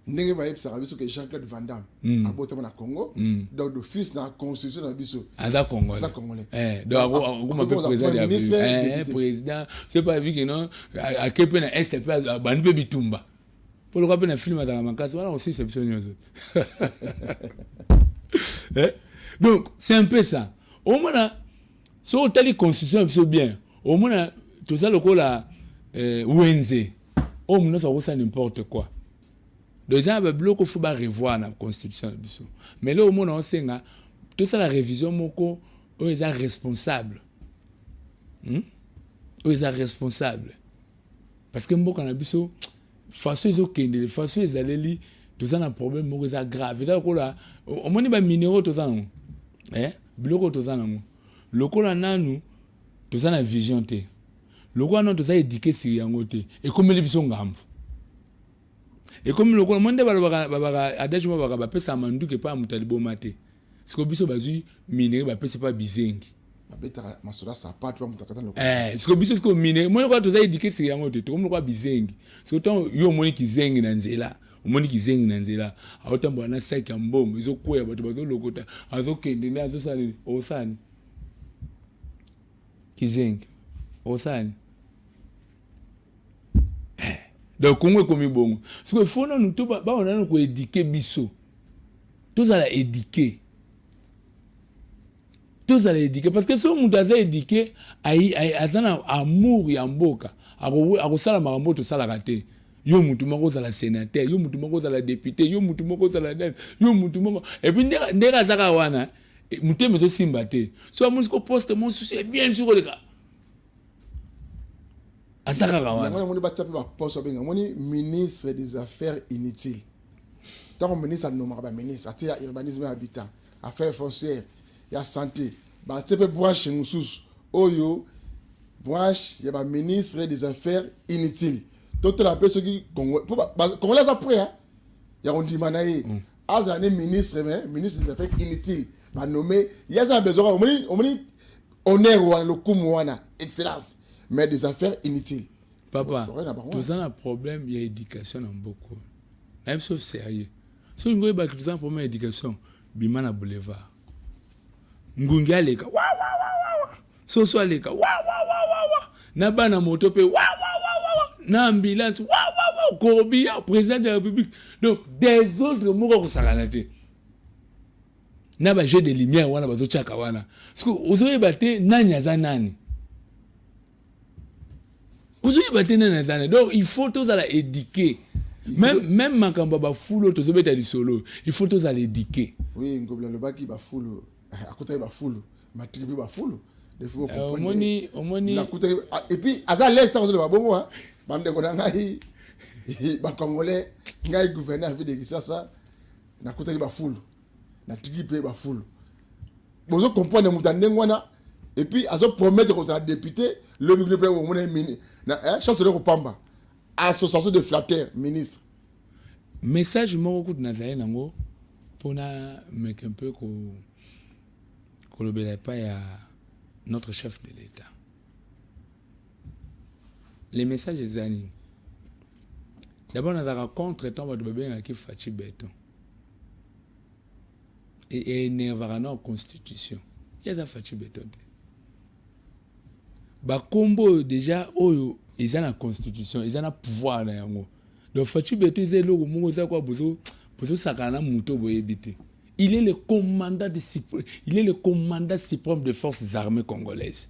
ndenge ba yebisa biso que Jean-Claude Van Damme abota na Congo donc de fils na constitution na biso aza congolais donc comme président c'est pas vu que non à kepe na est pas bandi pe bitumba pour le rappeler un film à la makasi voilà aussi c'est nyonso donc c'est un peu ça au moins so on telle constitution c'est bien au moins tout ça le ko la wenze au moins ça ça n'importe quoi déjà ba bloc faut ba revoir la constitution biso mais là au moins on senga tout ça la révision moko eux est responsable eux est responsable parce que mboka na biso façon ezokende les façon ezaleli toza na problème moko eza grave eza lokola omoni ba minéraux toza nango biloko toza nango lokola nanu toza na vision te lokola nanu toza éduqué sur yango te ekomeli biso ngambo ekomi lokola monde balobaka adage mo baka bapesa manduke pa mutaliboma te siko biso bazwi minéraux bapesa pa bizengi babeta masola sapato pa mutakata lokolo siko biso siko minéraux mo lokola toza éduqué sur yango te tokomi lokola bizengi siko tant yo moni kizengi na nzela omoni kizengi na nzela aotambola na sac ya mbongo ezokwea bato bazolokota azokende nde azosala osani kizengi osani donc Congo ekomi bongo siko il faut nanu to baona nanu ko éduquer biso tozala éduqué. Tozala éduqué parce que so mutu aza éduqué aza na amour ya mboka akosala makambo tosalaka te. Yo mutu moko ozala sénateur, yo mutu moko ozala député, yo mutu moko ozala yo mutu moko et puis ndeka azaka wana mutema ezosimba te. So amonisi ko poste mon souci bien sûr le cas. Azaka wana. On va taper ma poste bien. On est ministre des affaires inutiles. Tant que ministre nommé ba ministre atia urbanisme et habitat, affaires foncières, ya santé, ba taper branche mususu. Oyo branche ya ba ministre des affaires inutiles. Tout la personne qui Congolais après hein. Ya on dit manaye. Azane ministre mais ministre des affaires inutiles. Ba nommé, il y a besoin on honneur le kumwana excellence. Mais des affaires inutiles. Papa, tout ça un problème, il y a éducation en beaucoup. Même chose sérieux. Si vous avez un problème d'éducation, bimana boulevard. Ngungia leka, wa wa wa wa. Soso leka, wa wa wa wa. Naba na moto pe, wa wa wa wa. Na ambulance, wa wa wa. Korobia, président de la République. Donc, des autres mots qu'on s'arrête. Naba j'ai des lumières, wana bazo chaka wana. Parce que vous avez battu nani aza nani. Donc il faut tous aller éduquer. Même makambo ba fulo to zobeta di solo, il faut tous aller éduquer. Oui, ngobla le baki ba fulo, akota ba fulo, ma tribu ba fulo. Des fois omoni et puis aza l'est dans le babongo hein. Bande ko ngai ba congolais ngai gouverneur vie de ça na kota ba fulo. Na tribu ba fulo. Bozo comprendre mutande ngwana et puis azo promettre qu'on sera député le ministre au monde ministre na chancelier ko pamba association de flatteurs ministre message moko kutu nazaye nango pona mec un peu ko lobela pa ya notre chef de l'État. Les messages ezani d'abord nazaka contre tant ba benga ki fachi beton et énervera na constitution il y a da fachi beton. Ba combo déjà oyo ils ont la constitution, ils ont le pouvoir na yango. Donc fachi beto ils lo ko za kwa bozo sakana muto boyebite. Il est le commandant suprême des forces armées congolaises.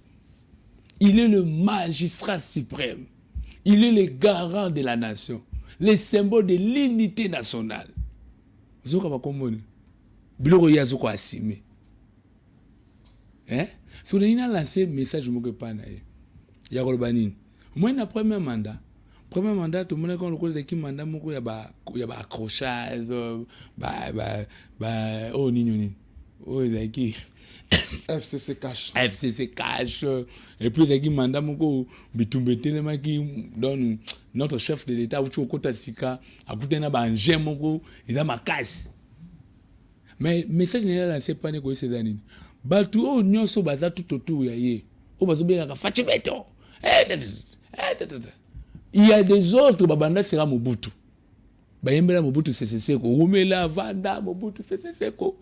Il est le magistrat suprême. Il est le garant de la nation, le symbole de l'unité nationale. Zoka ba kombo ni. Biloko yazo ko asime. Hein? So il a lancé message moko pa na ye. Ya kolbanini. Moi na premier mandat tout le monde quand le cause qui mandat moko ya ba accrochage oh nini oh qui FCC cash et puis qui mandat moko bitumbetele maki donne notre chef de l'État ou kota sika akutena ba ngem moko eza makasi mais message n'est là c'est pas ne ko ces années batu o nyonso baza tout autour ya ye o bazo beka fachi beto il y a des autres babanda sera Mobutu bayembela Mobutu seseko rumela vanda Mobutu seseko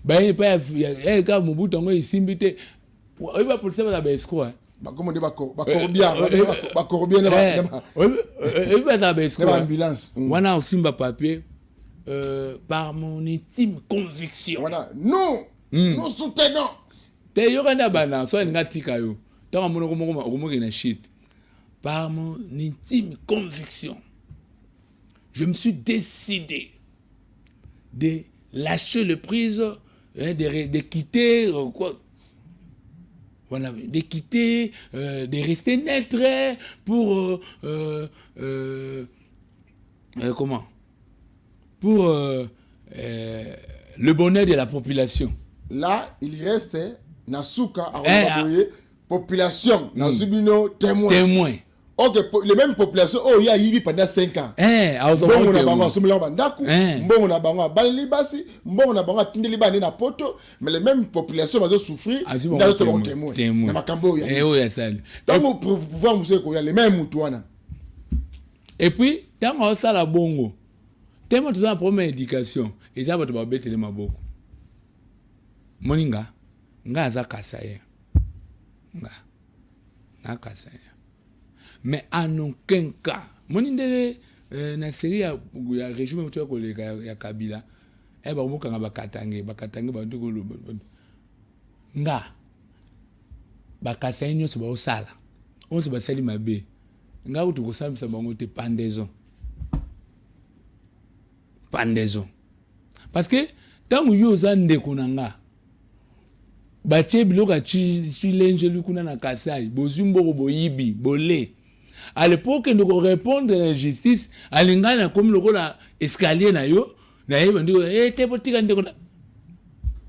baye pa ka Mobutu ngo isimbite oyiba pour ça ba escroc ba comment de ba corobia oyiba za ba escroc ambulance wana osimba papier par mon intime conviction wana non nous soutenons te yokanda bana so ngatika yo tant monoko moko na shit. Par mon intime conviction, je me suis décidé de lâcher le prise, de quitter quoi. Voilà, de quitter, de rester neutre pour comment? Pour le bonheur de la population. Là, il reste Nasuka à population, Nasubino témoin. Ok, les mêmes populations, oh, il y a eu pendant 5 ans. Bon, on a bango, on a bandaku, bon, on a bango, balibasi, bon, on a bango, tindeliba, na poto, mais les mêmes populations vont souffrir, dans le témoin. Na makambo, tant pour pouvoir nous dire qu'il y a les mêmes moutouana. Et puis, tant qu'on a ça la bongo, tellement tu as un problème d'éducation, et ça va te battre les maboko. Moninga, nga aza kasaye. Nga kasaye. Mais en aucun cas, mon indé na série ya régime tu ya Kabila bakomokanga bakatange banduku nga bakasa ye nyonso baosala onso basali mabe nga kuti kosambisa bango te pendaison parce que ntango yo oza ndeko na nga batie biloko acilenjeli kuna na kasai bozwi mboko boyibi bole à l'époque ndeko répondre na justice alingana akomi lokola escalier na yo nayeba ndiko te botika ndeko na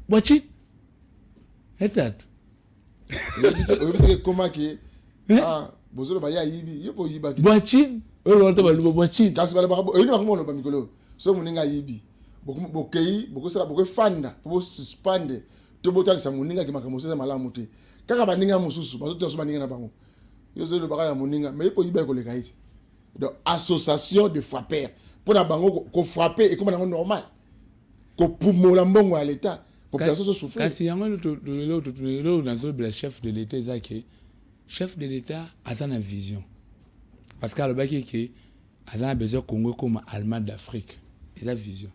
bwachi etatu oyebiteke komaki bozolo baya yibi yo po yibaki bwachi oyo wata baluba bwachi kasi bala bako oyini bakomono ba mikolo so muninga yibi bokei bokosala bokefanda po suspendre to botalisa muninga ki makambo sesa malamu te kaka baninga mususu bazoto so baninga na bango yo zolo baka ya muninga mais po yiba ko leka ite donc association de frappeurs pour na bango ko frapper et comme na normal ko pumola mbongo ya l'état population so souffrir kasi yango lo nazo le chef de l'état ezaki chef de l'état a na vision parce que alobaki ke a besoin Congo comme Allemagne d'Afrique et la vision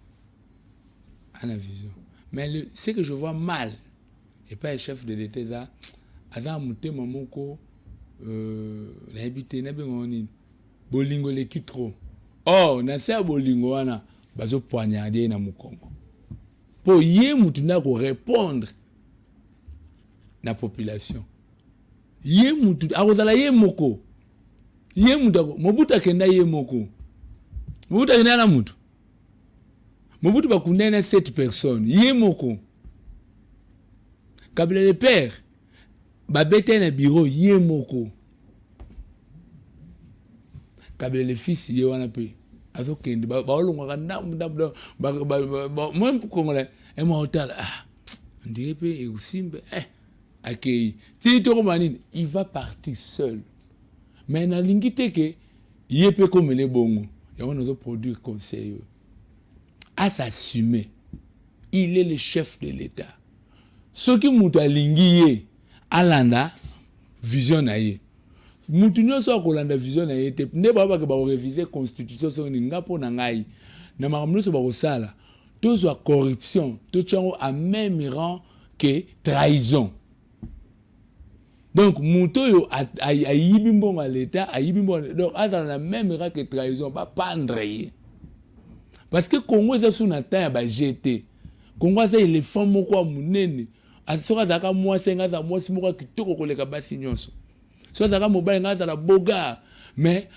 a vision mais ce que je vois mal et pas le chef de l'état a mutema moko na habité na bengo ni bolingo leki trop na se bolingo wana bazo poignarder na mukongo po ye mutu na ko répondre na population ye mutu akozala ye moko ye mutu mobuta kenda ye moko mobuta kenda na mutu mobutu bakundana 7 personnes ye moko Kabila le père babete na bureau ye moko Kabila le fils ye wana pe azokende baolongaka ndambu moi congolais ema otala ndiye pe eusimbe akei ti to manini il va partir seul mais na lingite ke ye pe komele bongo ya wana zo produire conseil à s'assumer il est le chef de l'état soki mutu alingi ye alanda vision na ye mutu nyonso akolanda vision na ye te nde babake bakoreviser constitution so ninga mpo na ngai na makambo nyonso bakosala tozwa corruption totyango à même rang que trahison donc mutu oyo ayibi mbongo ya l'état ayibi mbongo donc azala na même rang que trahison bapandre ye parce que Congo eza sous na temps ya bajet Congo eza éléphant moko ya munene soki azalaka mwasi nga azala mwasi moko ya kitoko koleka basi nyonso soki azalaka mobali nga azala boga mais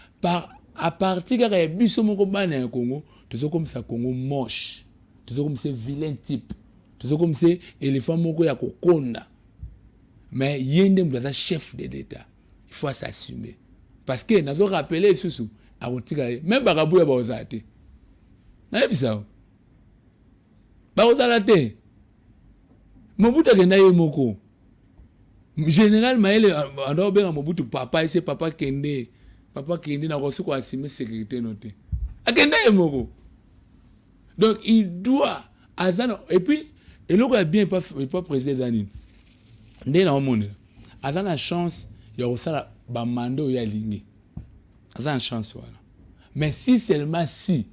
à partir kaka ya biso moko bana ya Congo tozokomisa Congo moche tozokomisa vilain type tozokomisa éléphant moko ya kokonda mais ye nde mutu aza chef de l'état il faut s'assumer parce que nazo rappeler susu akotika ye même bakabuya bakozala te nayebisa bakozala te Mobutu akenda ye moko général Mayele ando benga Mobutu papa ese papa kende na kosi ko assumer sécurité noté akenda ye moko donc il doit azana et puis eloko ya bien pas président zanini ndé na omone azana chance ya kosala ba mando ya lingi azana chance wala mais si seulement si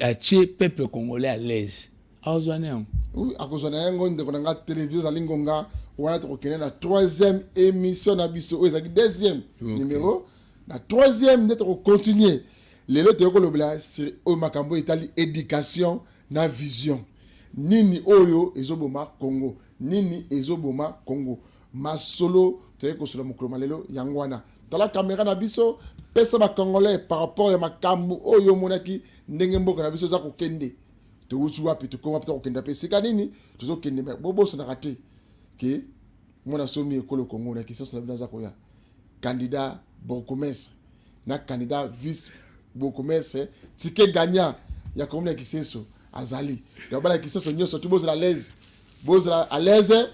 a tué peuple congolais à l'aise oui, à cause de yango ndeko na nga télévision za lingonga wana to kokene na 3e émission na biso o ezaki 2e numéro na 3e ndeko ko continuer lelo to ko lobela sur o makambo itali éducation na vision nini oyo ezoboma Congo nini ezoboma Congo masolo to ko solo mukroma lelo yangwana tala caméra na biso pesa ba congolais par rapport ya makambo oyo monaki ndenge mboka na biso za kokende to wutu wapi to koma pita kokenda pe sika nini tozo kende bobo so na raté ke mona somi ekolo Congo na kisoso na za koya candidat bourgmestre na candidat vice bourgmestre ticket gagnant ya commune ya Kiseso azali donc bala Kiseso nyoso to bozo à l'aise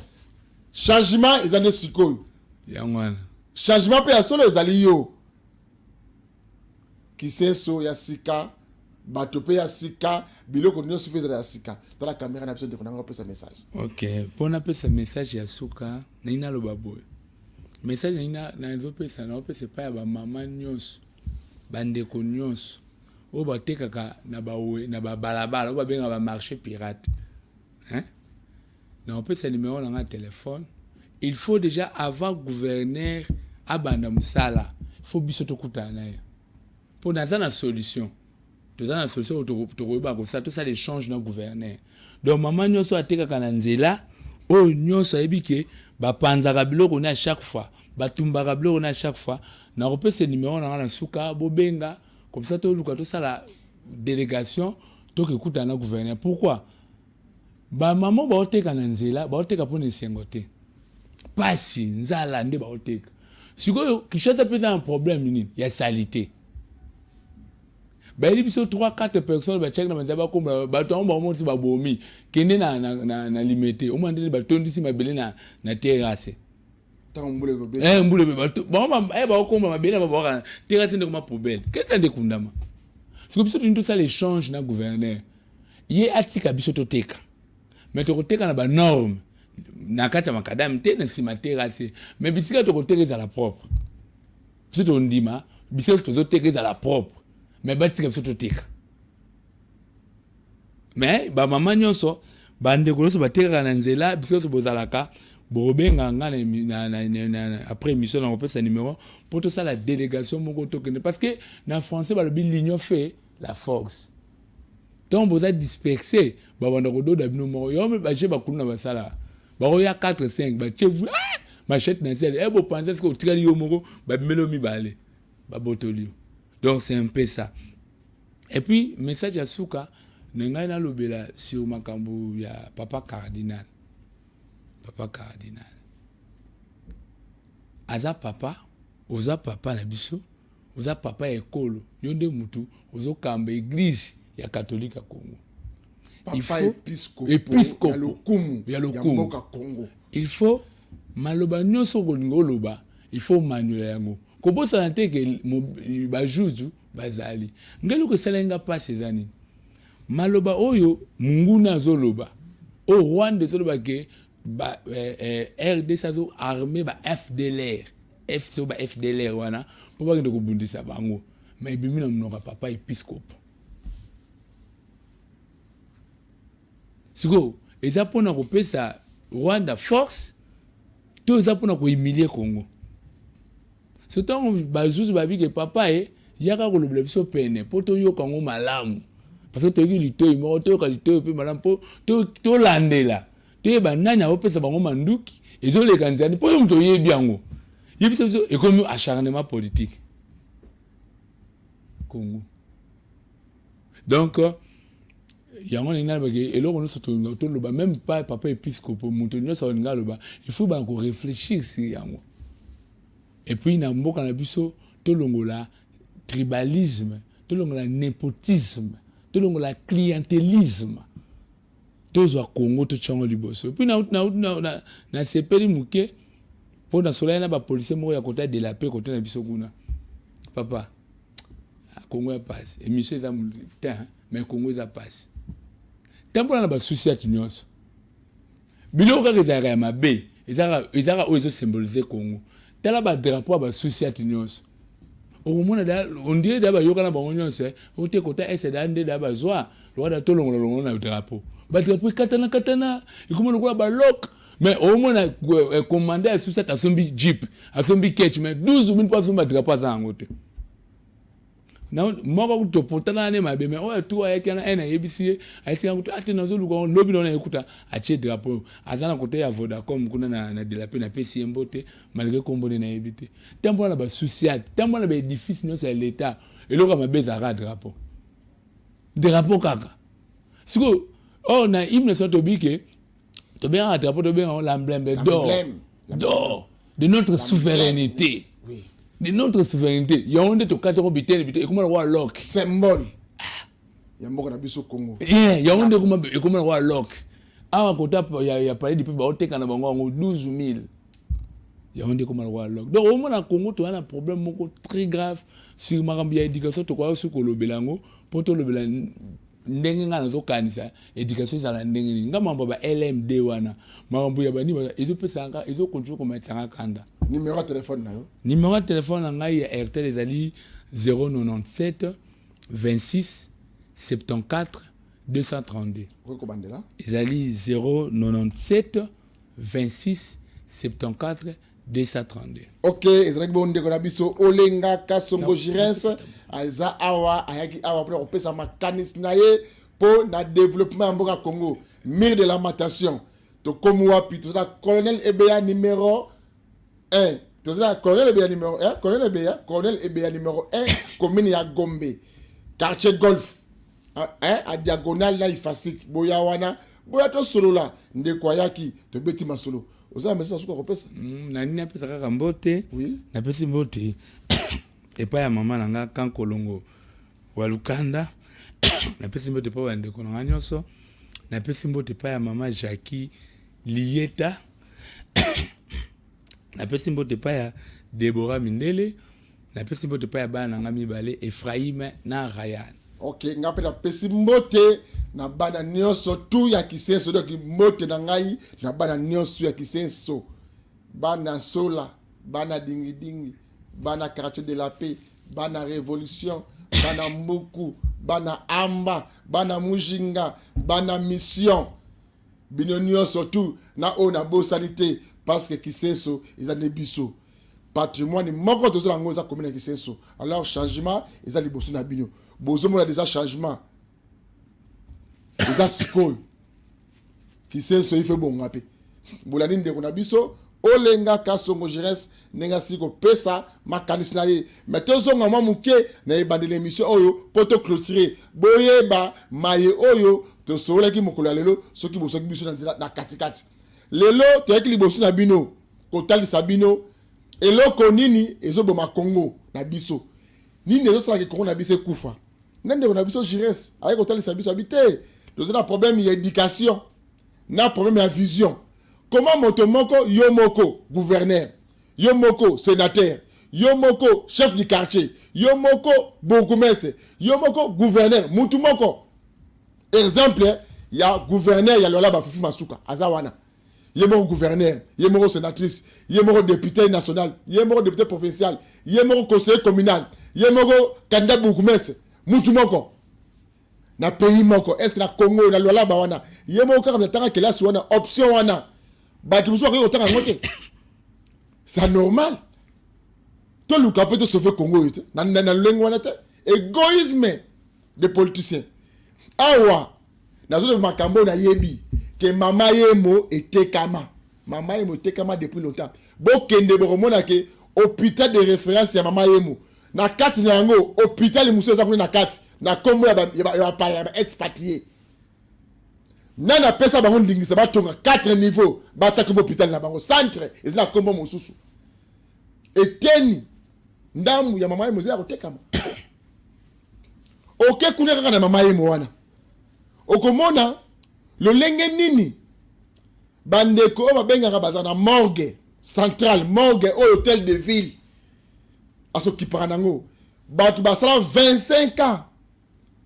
changement ezane sikoyo ya mwana changement pe ya solo ezali yo Kiseso ya sika bato pe ya sika biloko nyonso fezala ya sika tala caméra na biso ndeko nanga pesa message ok pona pesa message ya suka na ina loba boy message na zo pesa pa ya ba mama nyonso bandeko nyonso oyo batekaka na balabala oyo babenga bamarché pirate. Hein? Na opesa numéro na nga téléphone. Il faut déjà avant gouverneur abanda musala. Il faut biso tokutana na ye. Pour naza na solution. Toza na solution tokoyeba ko ça tout ça l'échange na gouverneur. Donc maman nyonso atekaka na nzela oyo nyonso ayebi ke bapanzaka biloko na chaque fois. Batumbaka biloko na chaque fois. Na opesa numéro na nga na suka bobenga comme ça toluka tout ça la délégation tokekutana na gouverneur. Pourquoi? Ba maman baoteka na nzela baoteka pona esengo te. Pasi nzala nde baoteka. Sikoyo Kinshasa pesa un problème nini ya salité. Ba ili biso 3-4 personnes ba check na manzaba komba ba to ba monti ba bomi kende na limité o mandeli ba tondisi mabele na terrasse. Tambule ko be. Mbule be ba to ba ba komba mabele ba ba terrasse ndeko ma poubelle. Keta nde kundama. Sikoyo biso tout ça l'échange na gouverneur. Ye atika biso to teka. Mais tu côté na ba norme na kata makadam te na sima terrasse mais bisika to côté za la propre c'est on ndima bisika to teka za la propre mais batika biso to teka mais ba mama nyonso bande ko so bateka na nzela bisika so bozalaka bobenga nga na après mission on peut sa numéro pour tout ça la délégation moko tokende parce que na français ba le l'union fait la force. Donc vous êtes dispersé ba banda ko do da bino mo yo me ba je ba kuna ba sala ba ko ya 4 5 ba chevu machette na sel bo penser que tikali yo moko ba bimelo mi balé ba botolio. Donc c'est un peu ça. Et puis message à suka ngai na lobela sur makambo ya papa cardinal aza papa oza papa na biso oza papa ekolo yonde mutu ozo kamba église ya catholique à Congo. Il faut épiscopo ya lokumu Congo. Il faut maloba nyonso ko loba il faut manuel yango ko bosa na te ke ba juju bazali ngelo ko selenga pas ezani maloba oyo munguna zoloba o Rwanda zoloba ke ba RDC zo armée ba FDLR so ba FDLR wana po ba ngendo ko bundisa bango mais bimina mnoka papa épiscopo. Siko, eza pona ko pesa Rwanda force, to eza pona ko humilier Congo. Ce temps bazuzu babi ke papa yaka ko lobela biso pene poto yo kango malamu. Parce que to yi litoyi mo to ka litoyi pe malamu po to landela. To ba nanya o pesa bango manduki, ezo le kanzani po yo mto yebi yango. Yebi biso économie acharnement politique. Congo. Donc yango ninga ba ke eloko no soto to loba même pas papa épiscopo muto nyoso ninga loba il faut ba ko réfléchir sur yango. Et puis na mboka na biso to longola tribalisme, to longola népotisme, to longola clientélisme. To zo Congo to chango liboso. Puis na sepeli muke po na sola na ba policier mo ya kota de la paix kota na biso kuna. Papa Congo ya passe. Émission za mutin mais Congo za passe. Tempola na ba souci ya nyonso. Biloko ka ezaka ya mabe, ezaka o ezo symboliser Congo. Tala ba drapeau ba souci ya nyonso. O mona da on dirait da ba yoka na ba nyonso, o te kota ese da nde da ba zwa, lo da to longo na drapeau. Ba drapeau katana, ikomo lokola ba lock. Mais au mona commander souci ta sombi jeep, a sombi catch mais 12 000 personnes ba drapeau za ngote. Na moko to potana ne mabe mais o tu ayeke na ena yebisi ayisi ngutu ate nazo luko lobi na ekuta ache drapeau azana kote ya Vodacom kuna na de la paix na pesi mbote malgré kombone na yebite tembo na ba souciat tembo na ba édifice no c'est l'état eloko mabe za drapeau kaka siko na hymne so to bike to bien drapeau to bien l'emblème d'or de notre souveraineté. Oui. De notre souveraineté, il y a un de tes 4 bitens et comment le roi lock symbole. Il y a un biso Congo. Il y a un de comment le roi lock. À côté il y a parlé depuis baote kana bango 12 000. Il y a un de comment le roi lock. Donc au moins na Congo tu as un problème très grave sur marambia éducation to kwa sur kolobelango pour to lobela ndenge nga nazo kanisa éducation za la ndenge ngamba ba LMD wana marambu ya bani ba ezo pesanga ezo contrôle comme etanga kanda. Numéro de téléphone na yo. Numéro de téléphone na ngai ya RTL ezali 097 26 74 232. Ko bandela. Ezali 097 26 74 232. Ok, ezalaki bonde kona biso Olenga Kasongo Jirens aza awa ayaki awa pour opesa makanis na ye pour na développement ya mboka Congo. Mire de lamentation. To komu wapi to za colonel Ebeya numéro 1. To za colonel Ebeya numéro 1, colonel Ebeya numéro 1 commune ya Gombe. Quartier Golf. A diagonale na ifasik boya wana boya to solo la ndeko yaki to beti masolo. Oza mesa suka kopesa. Nani napesa kaka mbote. Oui. Napesi mbote. Epa ya mama nanga Kankolongo Walukanda. Napesi mbote pa ndeko nanga nyonso. Napesi mbote pa ya mama Jackie Lieta. Napesi mbote pa ya Deborah Mindele. Napesi mbote pa ya bana nanga mibale Ephraim na Ryan. Ok, ngape na pesi mbote na bana nyonso tu ya kisenso donc mbote na ngai na bana nyonso ya kisenso. Bana Sola, bana Dingi, bana Quartier de la Paix, bana Révolution, bana Mbuku, bana Amba, bana Mujinga, bana Mission. Bino nyonso tu na o na bo sanité parce que kisenso ezane biso. Patrimoine moko to za ngoza commune kisenso. Alors changement ezali boso na bino. Bozo mona déjà changement. Eza sikoyo. Kisenso ife bonga pe. Bolani ndeko na biso Olenga Kasongo Jirens nenga siko pesa makanisi na ye. Metezo ngama muke na ebandele émission oyo poto clôturer. Boyeba maye oyo to sola ki mokolo lelo soki boso ki biso na katikati. Lelo to yaki liboso na bino ko talisa bino eloko nini ezoboma Congo na biso. Nini ezosala ki Congo na biso kufa. Nende ko na biso Jirens aye ko talisa biso habité. Nous avons un problème d'éducation, un problème de vision. Comment motomoko yomoko gouverneur, yomoko sénateur, yomoko chef du quartier, yomoko bourgmestre, yomoko gouverneur, mutumoko. Exemple, il y a gouverneur, il y a Lola Bafufu Masuka, Azawana. Yemoko gouverneur, yemoko sénatrice, yemoko député national, yemoko député provincial, yemoko conseiller communal, yemoko candidat bourgmestre, mutumoko. Na pays moko est-ce que na Congo na lola ba wana yemo ka mtanga kela wana option wana ba tu so ko tanga ngote c'est normal to luka peut te sauver Congo ite na lengo wana te égoïsme des politiciens awa na zo makambo na yebi que mama yemo etekama depuis longtemps bo kende bo mona ke hôpital de référence ya mama yemo na kati na yango hôpital muso za na kati na kombo ya expatrié nana pesa bango ndingisa batonga 4 niveaux bataka mo hôpital na bango centre ezina kombo mosusu eteni ndamu ya mama yemozi ya kotekama oke kuna kaka na mama yemo wana okomona lolenge nini bandeko o babengaka baza na morgue centrale morgue au hôtel de ville aso kipara nango batu basala 25 ans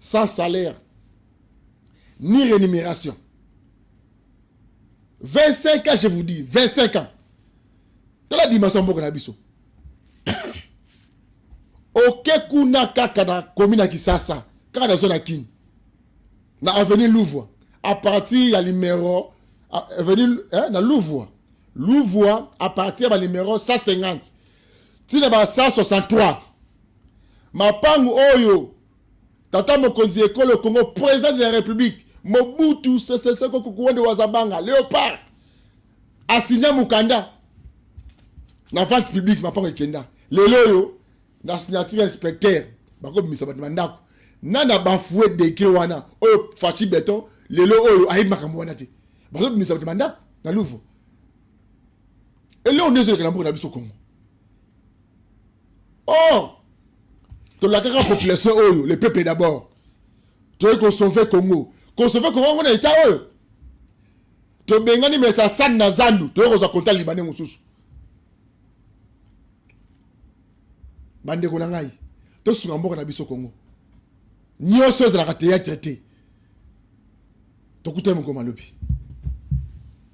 sans salaire ni rémunération. 25 ans, je vous dis, 25 ans. Dans la dimension de Bokonabiso. Ok, kuna kaka na commune Kisasa, kaka na zone Kin. Na avenue Louvois. À partir ya numéro avenue na Louvois. Louvois à partir ya numéro 150. Tina ba 163. Mapangu oyo tata mokonzi ekolo Congo président de la République Mobutu Sese Seko Kukuwende Wazabanga Léopard asigna mukanda na vente publique mapango ekenda lelo yo na signature inspecteur bako bimisa bato mandako nana bafoué décret wana oyo fachi beton lelo oyo ayi makambo wana te bako bimisa bato mandako na Louvre elo ndezo ekela mboka na biso Congo la population oyo le peuple d'abord to ko sauver Congo on est oyo to bengani mesa san na zandu to ko za konta libanais mususu bande ko na ngai to sunga mboka na biso Congo nyoso za ka théâtre te to kuté mo ko malobi